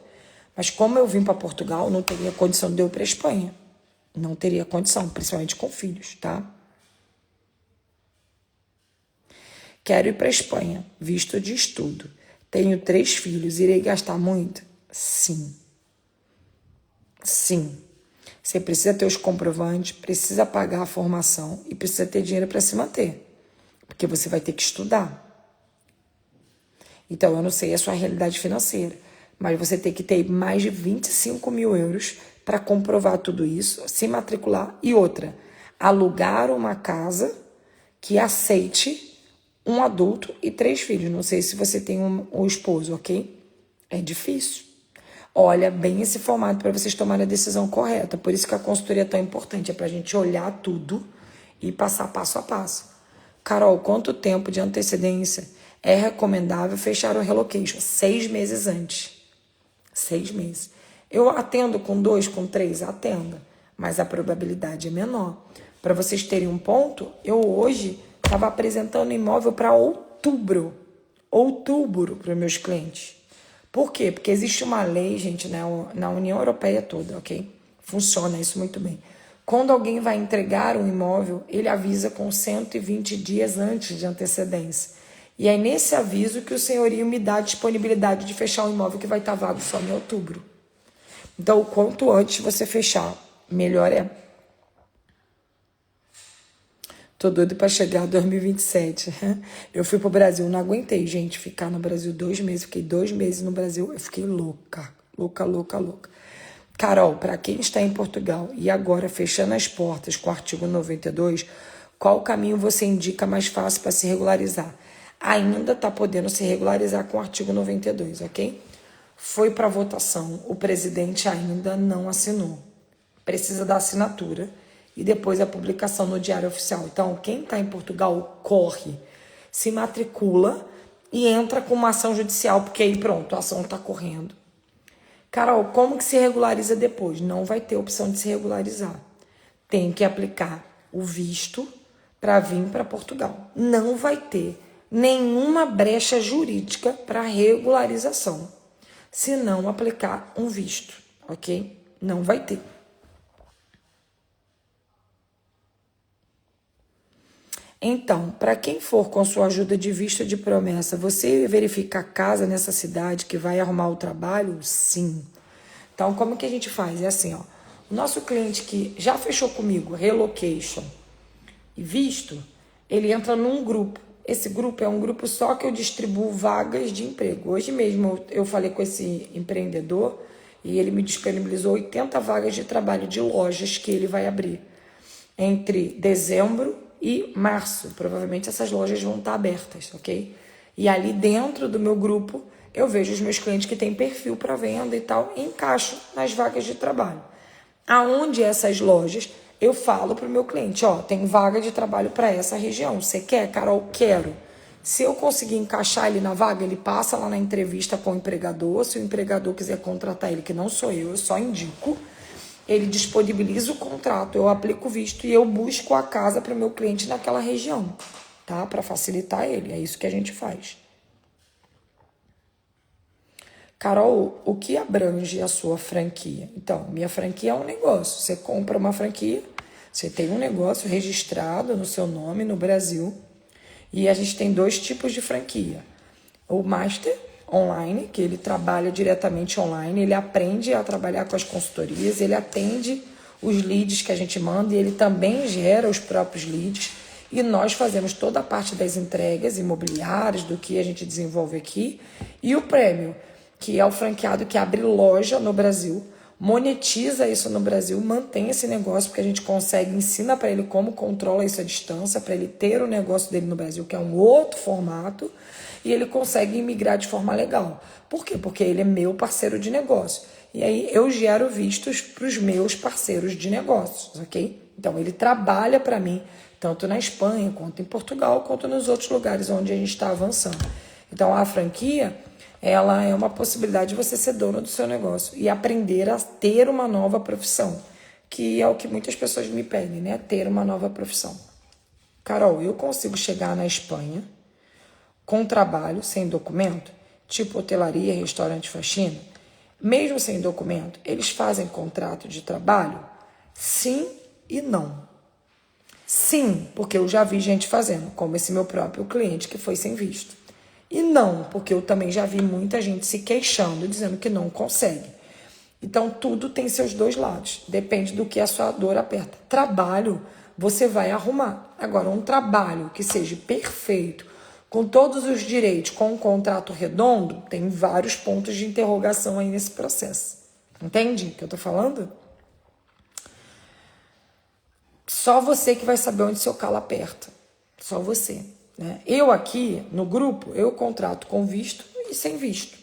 Mas como eu vim para Portugal, não teria condição de eu ir para a Espanha. Não teria condição, principalmente com filhos, tá? Quero ir para a Espanha, visto de estudo. Tenho 3 filhos, irei gastar muito? Sim. Sim. Você precisa ter os comprovantes, precisa pagar a formação e precisa ter dinheiro para se manter. Porque você vai ter que estudar. Então, eu não sei a sua realidade financeira, mas você tem que ter mais de 25.000 euros para comprovar tudo isso, se matricular. E outra, alugar uma casa que aceite um adulto e 3 filhos. Não sei se você tem um esposo, ok? É difícil. Olha bem esse formato para vocês tomarem a decisão correta. Por isso que a consultoria é tão importante. É para a gente olhar tudo e passar passo a passo. Carol, quanto tempo de antecedência é recomendável fechar o relocation? 6 meses antes. 6 meses. Eu atendo com 2, com 3? Atendo. Mas a probabilidade é menor. Para vocês terem um ponto, eu hoje estava apresentando imóvel para outubro. Outubro para meus clientes. Por quê? Porque existe uma lei, gente, na União Europeia toda, ok? Funciona isso muito bem. Quando alguém vai entregar um imóvel, ele avisa com 120 dias antes de antecedência. E é nesse aviso que o senhorio me dá a disponibilidade de fechar um imóvel que vai estar vago só em outubro. Então, o quanto antes você fechar, melhor é. Tô doido para chegar a 2027. Eu fui pro Brasil, não aguentei, gente, ficar no Brasil 2 meses. Fiquei 2 meses no Brasil, eu fiquei louca. Carol, para quem está em Portugal e agora fechando as portas com o artigo 92, qual caminho você indica mais fácil para se regularizar? Ainda está podendo se regularizar com o artigo 92, ok? Foi para votação, o presidente ainda não assinou. Precisa da assinatura. e depois a publicação no Diário Oficial. Então, quem está em Portugal corre, se matricula e entra com uma ação judicial, porque aí pronto, a ação está correndo. Carol, como que se regulariza depois? Não vai ter opção de se regularizar. Tem que aplicar o visto para vir para Portugal. Não vai ter nenhuma brecha jurídica para regularização se não aplicar um visto, ok? Não vai ter. Então, para quem for com sua ajuda de visto de promessa, você verifica a casa nessa cidade que vai arrumar o trabalho? Sim. Então, como que a gente faz? É assim, ó. O nosso cliente que já fechou comigo, relocation e visto, ele entra num grupo. Esse grupo é um grupo só que eu distribuo vagas de emprego. Hoje mesmo eu falei com esse empreendedor e ele me disponibilizou 80 vagas de trabalho de lojas que ele vai abrir entre dezembro e março. Provavelmente essas lojas vão estar abertas, ok? E ali dentro do meu grupo eu vejo os meus clientes que têm perfil para venda e tal e encaixo nas vagas de trabalho. Aonde essas lojas, eu falo para o meu cliente, ó, tem vaga de trabalho para essa região. Você quer, Carol? Quero. Se eu conseguir encaixar ele na vaga, ele passa lá na entrevista com o empregador. Se o empregador quiser contratar ele, que não sou eu só indico, ele disponibiliza o contrato, eu aplico o visto e eu busco a casa para o meu cliente naquela região, tá? Para facilitar ele, é isso que a gente faz. Carol, o que abrange a sua franquia? Então, minha franquia é um negócio. Você compra uma franquia, você tem um negócio registrado no seu nome no Brasil e a gente tem 2 tipos de franquia. O Master online, que ele trabalha diretamente online, ele aprende a trabalhar com as consultorias, ele atende os leads que a gente manda e ele também gera os próprios leads e nós fazemos toda a parte das entregas imobiliárias, do que a gente desenvolve aqui, e o prêmio, que é o franqueado que abre loja no Brasil, monetiza isso no Brasil, mantém esse negócio, porque a gente consegue, ensina para ele como controla isso à distância, para ele ter o negócio dele no Brasil, que é um outro formato, e ele consegue imigrar de forma legal. Por quê? Porque ele é meu parceiro de negócio. E aí eu gero vistos para os meus parceiros de negócios, ok? Então ele trabalha para mim, tanto na Espanha, quanto em Portugal, quanto nos outros lugares onde a gente está avançando. Então a franquia, ela é uma possibilidade de você ser dono do seu negócio e aprender a ter uma nova profissão, que é o que muitas pessoas me pedem, né? Ter uma nova profissão. Carol, eu consigo chegar na Espanha com trabalho, sem documento, tipo hotelaria, restaurante, faxina, mesmo sem documento, eles fazem contrato de trabalho? Sim e não. Sim, porque eu já vi gente fazendo, como esse meu próprio cliente que foi sem visto. E não, porque eu também já vi muita gente se queixando, dizendo que não consegue. Então, tudo tem seus 2 lados. Depende do que a sua dor aperta. Trabalho, você vai arrumar. Agora, um trabalho que seja perfeito, com todos os direitos, com um contrato redondo, tem vários pontos de interrogação aí nesse processo. Entende o que eu tô falando? Só você que vai saber onde seu calo aperta. Só você. Né? Eu aqui, no grupo, eu contrato com visto e sem visto.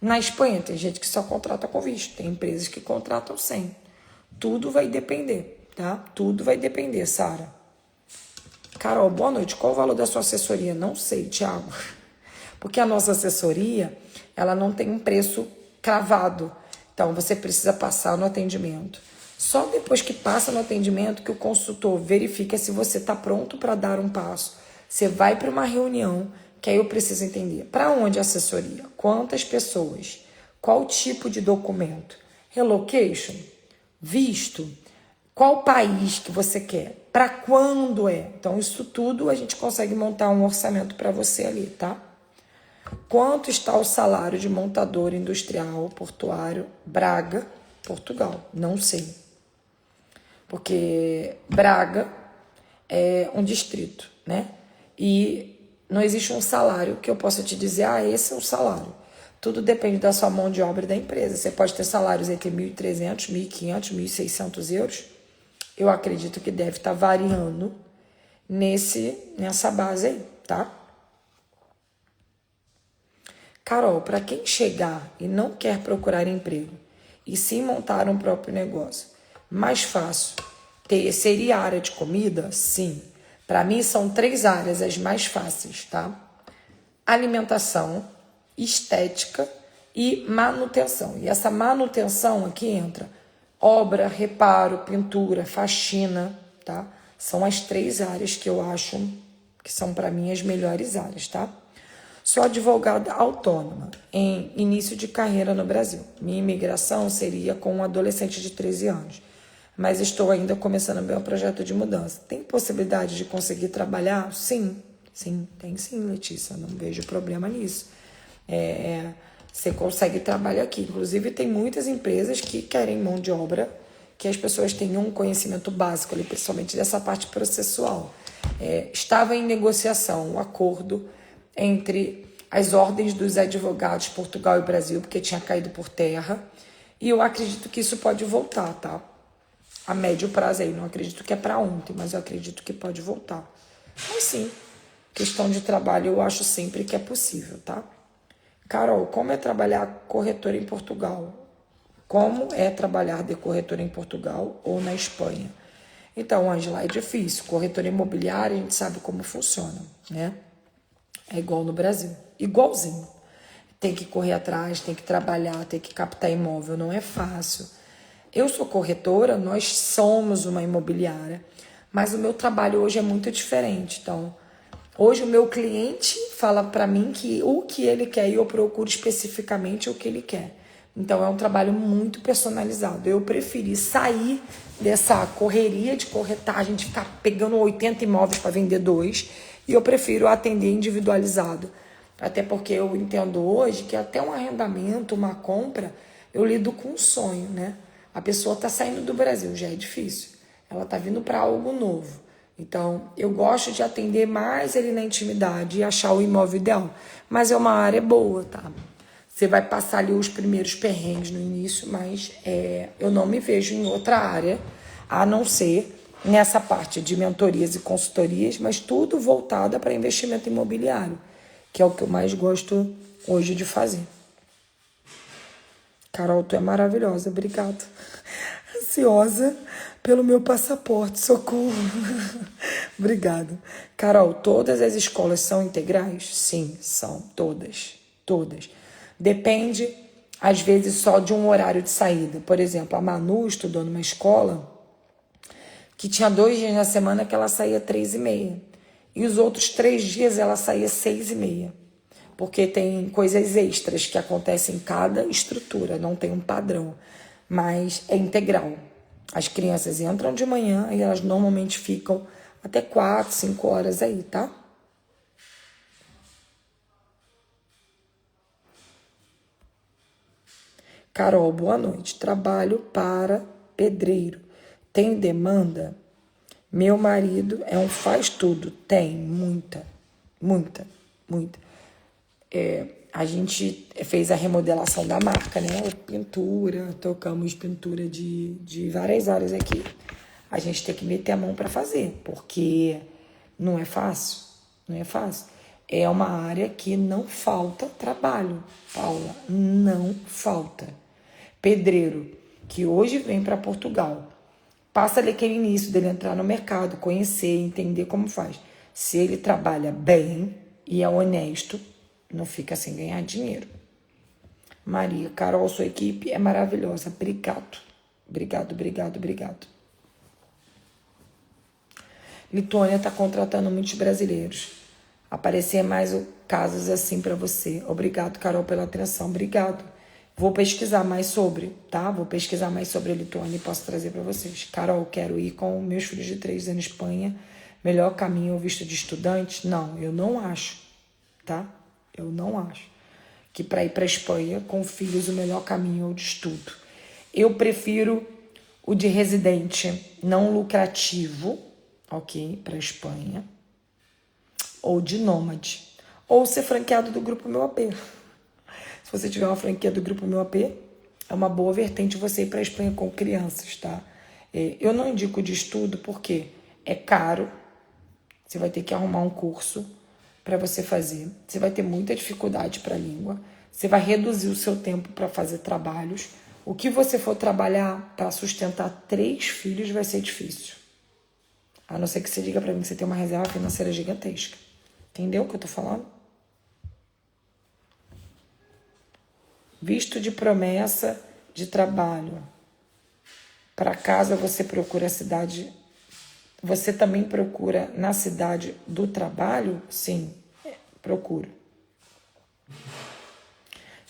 Na Espanha tem gente que só contrata com visto, tem empresas que contratam sem. Tudo vai depender, tá? Tudo vai depender, Sara. Carol, boa noite. Qual o valor da sua assessoria? Não sei, Thiago. Porque a nossa assessoria, ela não tem um preço cravado. Então, você precisa passar no atendimento. Só depois que passa no atendimento que o consultor verifica se você está pronto para dar um passo. Você vai para uma reunião, que aí eu preciso entender. Para onde a assessoria? Quantas pessoas? Qual tipo de documento? Relocation? Visto? Qual país que você quer? Para quando é? Então, isso tudo a gente consegue montar um orçamento para você ali, tá? Quanto está o salário de montador industrial portuário Braga, Portugal? Não sei. Porque Braga é um distrito, né? E não existe um salário que eu possa te dizer, esse é o salário. Tudo depende da sua mão de obra e da empresa. Você pode ter salários entre 1.300, 1.500, 1.600 euros. Eu acredito que deve estar variando nessa base aí, tá? Carol, para quem chegar e não quer procurar emprego e sim montar um próprio negócio, mais fácil Seria área de comida? Sim. Para mim são 3 áreas as mais fáceis, tá? Alimentação, estética e manutenção. E essa manutenção aqui entra obra, reparo, pintura, faxina, tá? São as 3 áreas que eu acho que são para mim as melhores áreas, tá? Sou advogada autônoma em início de carreira no Brasil. Minha imigração seria com um adolescente de 13 anos, mas estou ainda começando meu projeto de mudança. Tem possibilidade de conseguir trabalhar? Sim, tem sim, Letícia, não vejo problema nisso. Você consegue trabalhar aqui. Inclusive, tem muitas empresas que querem mão de obra, que as pessoas tenham um conhecimento básico, ali, principalmente dessa parte processual. Estava em negociação um acordo entre as ordens dos advogados Portugal e Brasil, porque tinha caído por terra, e eu acredito que isso pode voltar, tá? A médio prazo aí, não acredito que é para ontem, mas eu acredito que pode voltar. Mas sim, questão de trabalho eu acho sempre que é possível, tá? Carol, como é trabalhar corretora em Portugal? Como é trabalhar de corretora em Portugal ou na Espanha? Então, Ângela, é difícil. Corretora imobiliária, a gente sabe como funciona, né? É igual no Brasil. Igualzinho. Tem que correr atrás, tem que trabalhar, tem que captar imóvel. Não é fácil. Eu sou corretora, nós somos uma imobiliária, mas o meu trabalho hoje é muito diferente. Então, hoje o meu cliente fala para mim que o que ele quer e eu procuro especificamente o que ele quer. Então, é um trabalho muito personalizado. Eu preferi sair dessa correria de corretagem, de ficar pegando 80 imóveis para vender 2, e eu prefiro atender individualizado. Até porque eu entendo hoje que até um arrendamento, uma compra, eu lido com um sonho, né? A pessoa está saindo do Brasil, já é difícil. Ela está vindo para algo novo. Então, eu gosto de atender mais ele na intimidade e achar o imóvel ideal. Mas é uma área boa, tá? Você vai passar ali os primeiros perrengues no início, mas eu não me vejo em outra área, a não ser nessa parte de mentorias e consultorias, mas tudo voltado para investimento imobiliário, que é o que eu mais gosto hoje de fazer. Carol, tu é maravilhosa, obrigada. Ansiosa pelo meu passaporte, socorro. Obrigada. Carol, todas as escolas são integrais? Sim, são, todas. Depende, às vezes, só de um horário de saída. Por exemplo, a Manu estudou numa escola que tinha 2 dias na semana que ela saía 3h30. E os outros 3 dias ela saía 6h30. Porque tem coisas extras que acontecem em cada estrutura, não tem um padrão. Mas é integral. As crianças entram de manhã e elas normalmente ficam até 4, 5 horas aí, tá? Carol, boa noite. Trabalho para pedreiro. Tem demanda? Meu marido é um faz-tudo. Tem, muita. A gente fez a remodelação da marca, né? Pintura, tocamos pintura de várias áreas aqui. A gente tem que meter a mão para fazer, porque não é fácil. É uma área que não falta trabalho, Paula, não falta. Pedreiro, que hoje vem para Portugal, passa ali aquele início dele entrar no mercado, conhecer, entender como faz. Se ele trabalha bem e é honesto, não fica sem ganhar dinheiro. Maria, Carol, sua equipe é maravilhosa. Obrigado. Lituânia está contratando muitos brasileiros. Aparecer mais casos assim para você. Obrigado, Carol, pela atenção. Obrigado. Vou pesquisar mais sobre, tá? Vou pesquisar mais sobre a Lituânia e posso trazer para vocês. Carol, quero ir com meus filhos de 3 anos na Espanha. Melhor caminho é o visto de estudante? Não, eu não acho, tá? Eu não acho que para ir para a Espanha com filhos o melhor caminho é o de estudo. Eu prefiro o de residente não lucrativo, ok? Para a Espanha. Ou de nômade. Ou ser franqueado do Grupo Meu AP. Se você tiver uma franquia do Grupo Meu AP, é uma boa vertente você ir para a Espanha com crianças, tá? Eu não indico de estudo porque é caro. Você vai ter que arrumar um curso para você fazer. Você vai ter muita dificuldade para a língua. Você vai reduzir o seu tempo para fazer trabalhos. O que você for trabalhar para sustentar 3 filhos vai ser difícil. A não ser que você diga para mim que você tem uma reserva financeira gigantesca. Entendeu o que eu tô falando? Visto de promessa de trabalho. Para casa você procura a cidade. Você também procura na cidade do trabalho? Sim, procuro.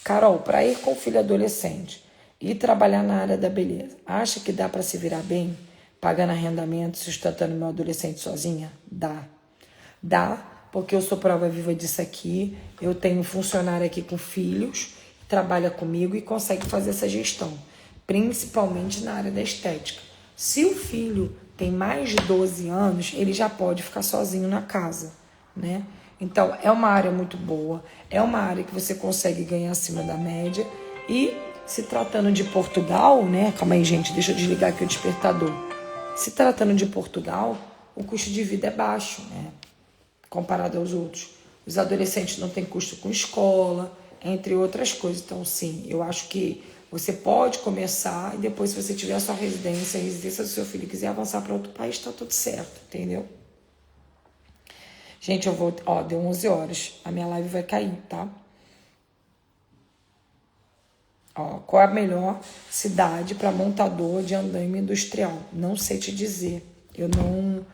Carol, para ir com o filho adolescente e trabalhar na área da beleza, acha que dá para se virar bem, pagando arrendamento, sustentando meu adolescente sozinha? Dá. Dá, porque eu sou prova viva disso aqui. Eu tenho um funcionário aqui com filhos, que trabalha comigo e consegue fazer essa gestão, principalmente na área da estética. Se o filho tem mais de 12 anos, ele já pode ficar sozinho na casa, né? Então, é uma área muito boa, é uma área que você consegue ganhar acima da média. E se tratando de Portugal, né? Calma aí, gente, deixa eu desligar aqui o despertador. Se tratando de Portugal, o custo de vida é baixo, né? Comparado aos outros. Os adolescentes não têm custo com escola, entre outras coisas. Então, sim, eu acho que você pode começar e depois, se você tiver a sua residência, a residência do seu filho, quiser avançar para outro país, tá tudo certo, entendeu? Gente, eu vou... Ó, deu 11 horas. A minha live vai cair, tá? Ó, qual é a melhor cidade para montador de andaime industrial? Não sei te dizer. Eu não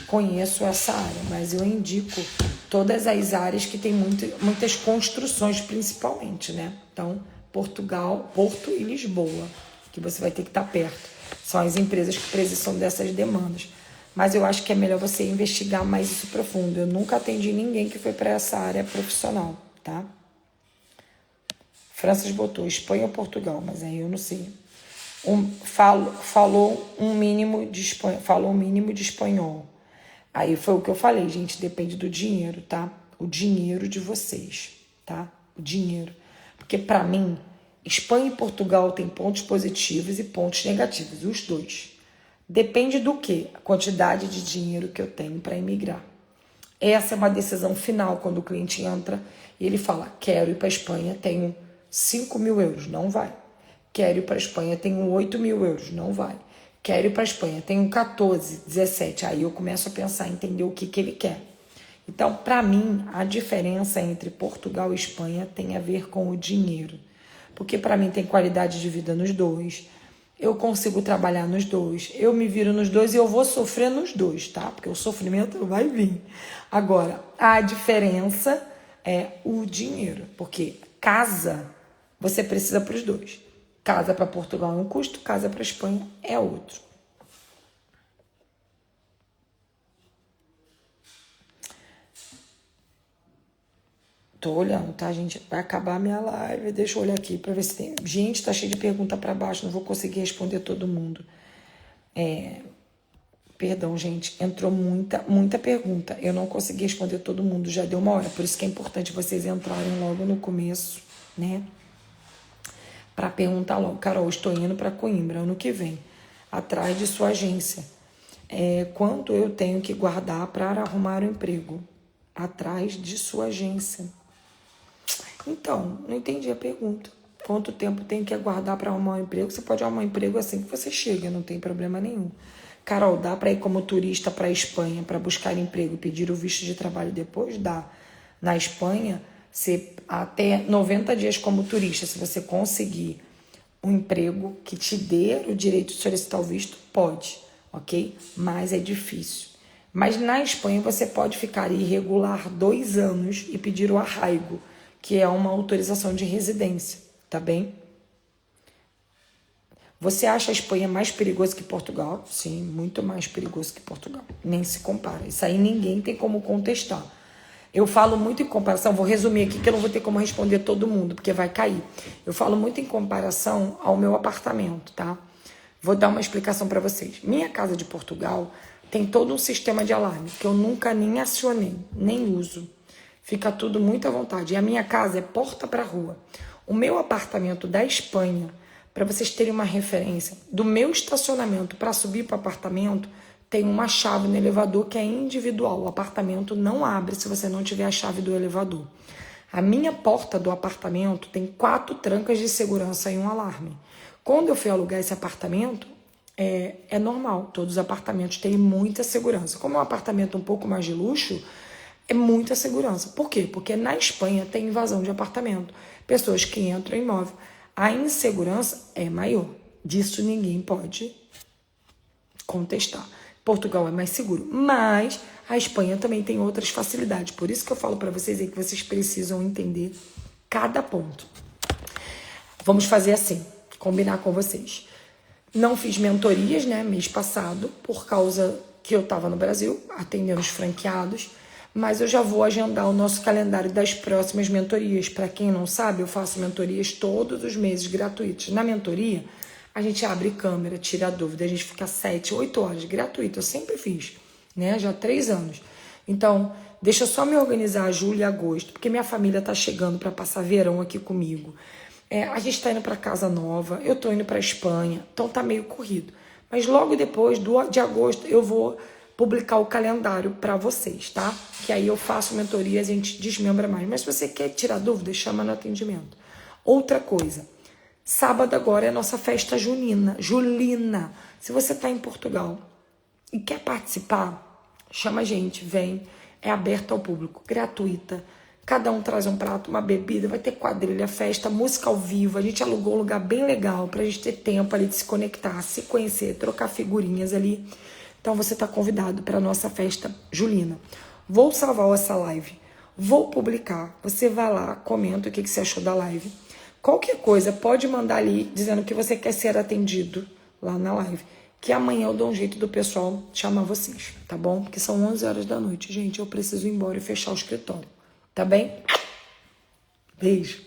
conheço essa área, mas eu indico todas as áreas que tem muitas construções, principalmente, né? Então, Portugal, Porto e Lisboa, que você vai ter que estar perto. São as empresas que precisam dessas demandas. Mas eu acho que é melhor você investigar mais isso profundo. Eu nunca atendi ninguém que foi para essa área profissional, tá? Francis botou Espanha ou Portugal, mas aí eu não sei. Falou um mínimo de espanhol. Aí foi o que eu falei, gente, depende do dinheiro, tá? O dinheiro de vocês, tá? O dinheiro. Porque para mim, Espanha e Portugal têm pontos positivos e pontos negativos, os dois. Depende do quê? A quantidade de dinheiro que eu tenho para emigrar. Essa é uma decisão final quando o cliente entra e ele fala, quero ir para a Espanha, tenho 5 mil euros, não vai. Quero ir para a Espanha, tenho 8 mil euros, não vai. Quero ir para a Espanha, tenho 14, 17. Aí eu começo a pensar, entender o que ele quer. Então, para mim, a diferença entre Portugal e Espanha tem a ver com o dinheiro. Porque para mim tem qualidade de vida nos dois. Eu consigo trabalhar nos dois. Eu me viro nos dois e eu vou sofrer nos dois, tá? Porque o sofrimento vai vir. Agora, a diferença é o dinheiro. Porque casa, você precisa para os dois. Casa para Portugal é um custo, casa para Espanha é outro. Tô olhando, tá, gente? Vai acabar a minha live. Deixa eu olhar aqui pra ver se tem... Gente, tá cheio de pergunta pra baixo. Não vou conseguir responder todo mundo. Perdão, gente. Entrou muita pergunta. Eu não consegui responder todo mundo. Já deu 1 hora. Por isso que é importante vocês entrarem logo no começo, né? Pra perguntar logo. Carol, estou indo pra Coimbra ano que vem. Atrás de sua agência. Quanto eu tenho que guardar para arrumar um emprego? Atrás de sua agência. Então, não entendi a pergunta. Quanto tempo tem que aguardar para arrumar um emprego? Você pode arrumar um emprego assim que você chega, não tem problema nenhum. Carol, dá para ir como turista para a Espanha para buscar emprego e pedir o visto de trabalho depois? Dá. Na Espanha, você até 90 dias como turista, se você conseguir um emprego que te dê o direito de solicitar o visto, pode, ok? Mas é difícil. Mas na Espanha você pode ficar irregular 2 anos e pedir o arraigo, que é uma autorização de residência, tá bem? Você acha a Espanha mais perigoso que Portugal? Sim, muito mais perigoso que Portugal. Nem se compara. Isso aí ninguém tem como contestar. Eu falo muito em comparação, vou resumir aqui que eu não vou ter como responder todo mundo, porque vai cair. Eu falo muito em comparação ao meu apartamento, tá? Vou dar uma explicação para vocês. Minha casa de Portugal tem todo um sistema de alarme que eu nunca nem acionei, nem uso. Fica tudo muito à vontade. E a minha casa é porta para a rua. O meu apartamento da Espanha, para vocês terem uma referência, do meu estacionamento para subir para o apartamento, tem uma chave no elevador que é individual. O apartamento não abre se você não tiver a chave do elevador. A minha porta do apartamento tem 4 trancas de segurança e um alarme. Quando eu fui alugar esse apartamento, é normal, todos os apartamentos têm muita segurança. Como é um apartamento um pouco mais de luxo, é muita segurança. Por quê? Porque na Espanha tem invasão de apartamento, pessoas que entram em imóvel. A insegurança é maior, disso ninguém pode contestar. Portugal é mais seguro, mas a Espanha também tem outras facilidades. Por isso que eu falo para vocês aí que vocês precisam entender cada ponto. Vamos fazer assim, combinar com vocês. Não fiz mentorias, né, mês passado, por causa que eu estava no Brasil, atendendo os franqueados, mas eu já vou agendar o nosso calendário das próximas mentorias. Para quem não sabe, eu faço mentorias todos os meses gratuitas. Na mentoria, a gente abre câmera, tira a dúvida, a gente fica 7, 8 horas gratuito, eu sempre fiz, né, já há 3 anos. Então, deixa eu só me organizar julho e agosto, porque minha família tá chegando para passar verão aqui comigo. A gente tá indo para casa nova, eu tô indo para Espanha, então tá meio corrido. Mas logo depois de agosto eu vou publicar o calendário para vocês, tá? Que aí eu faço mentorias e a gente desmembra mais. Mas se você quer tirar dúvida, chama no atendimento. Outra coisa, sábado agora é a nossa festa julina. Se você tá em Portugal e quer participar, chama a gente, vem. É aberta ao público, gratuita. Cada um traz um prato, uma bebida, vai ter quadrilha, festa, música ao vivo. A gente alugou um lugar bem legal pra gente ter tempo ali de se conectar, se conhecer, trocar figurinhas ali. Então você tá convidado para nossa festa julina. Vou salvar essa live, vou publicar. Você vai lá, comenta o que você achou da live. Qualquer coisa, pode mandar ali dizendo que você quer ser atendido lá na live. Que amanhã eu dou um jeito do pessoal chamar vocês, tá bom? Porque são 11 horas da noite, gente. Eu preciso ir embora e fechar o escritório. Tá bem? Beijo.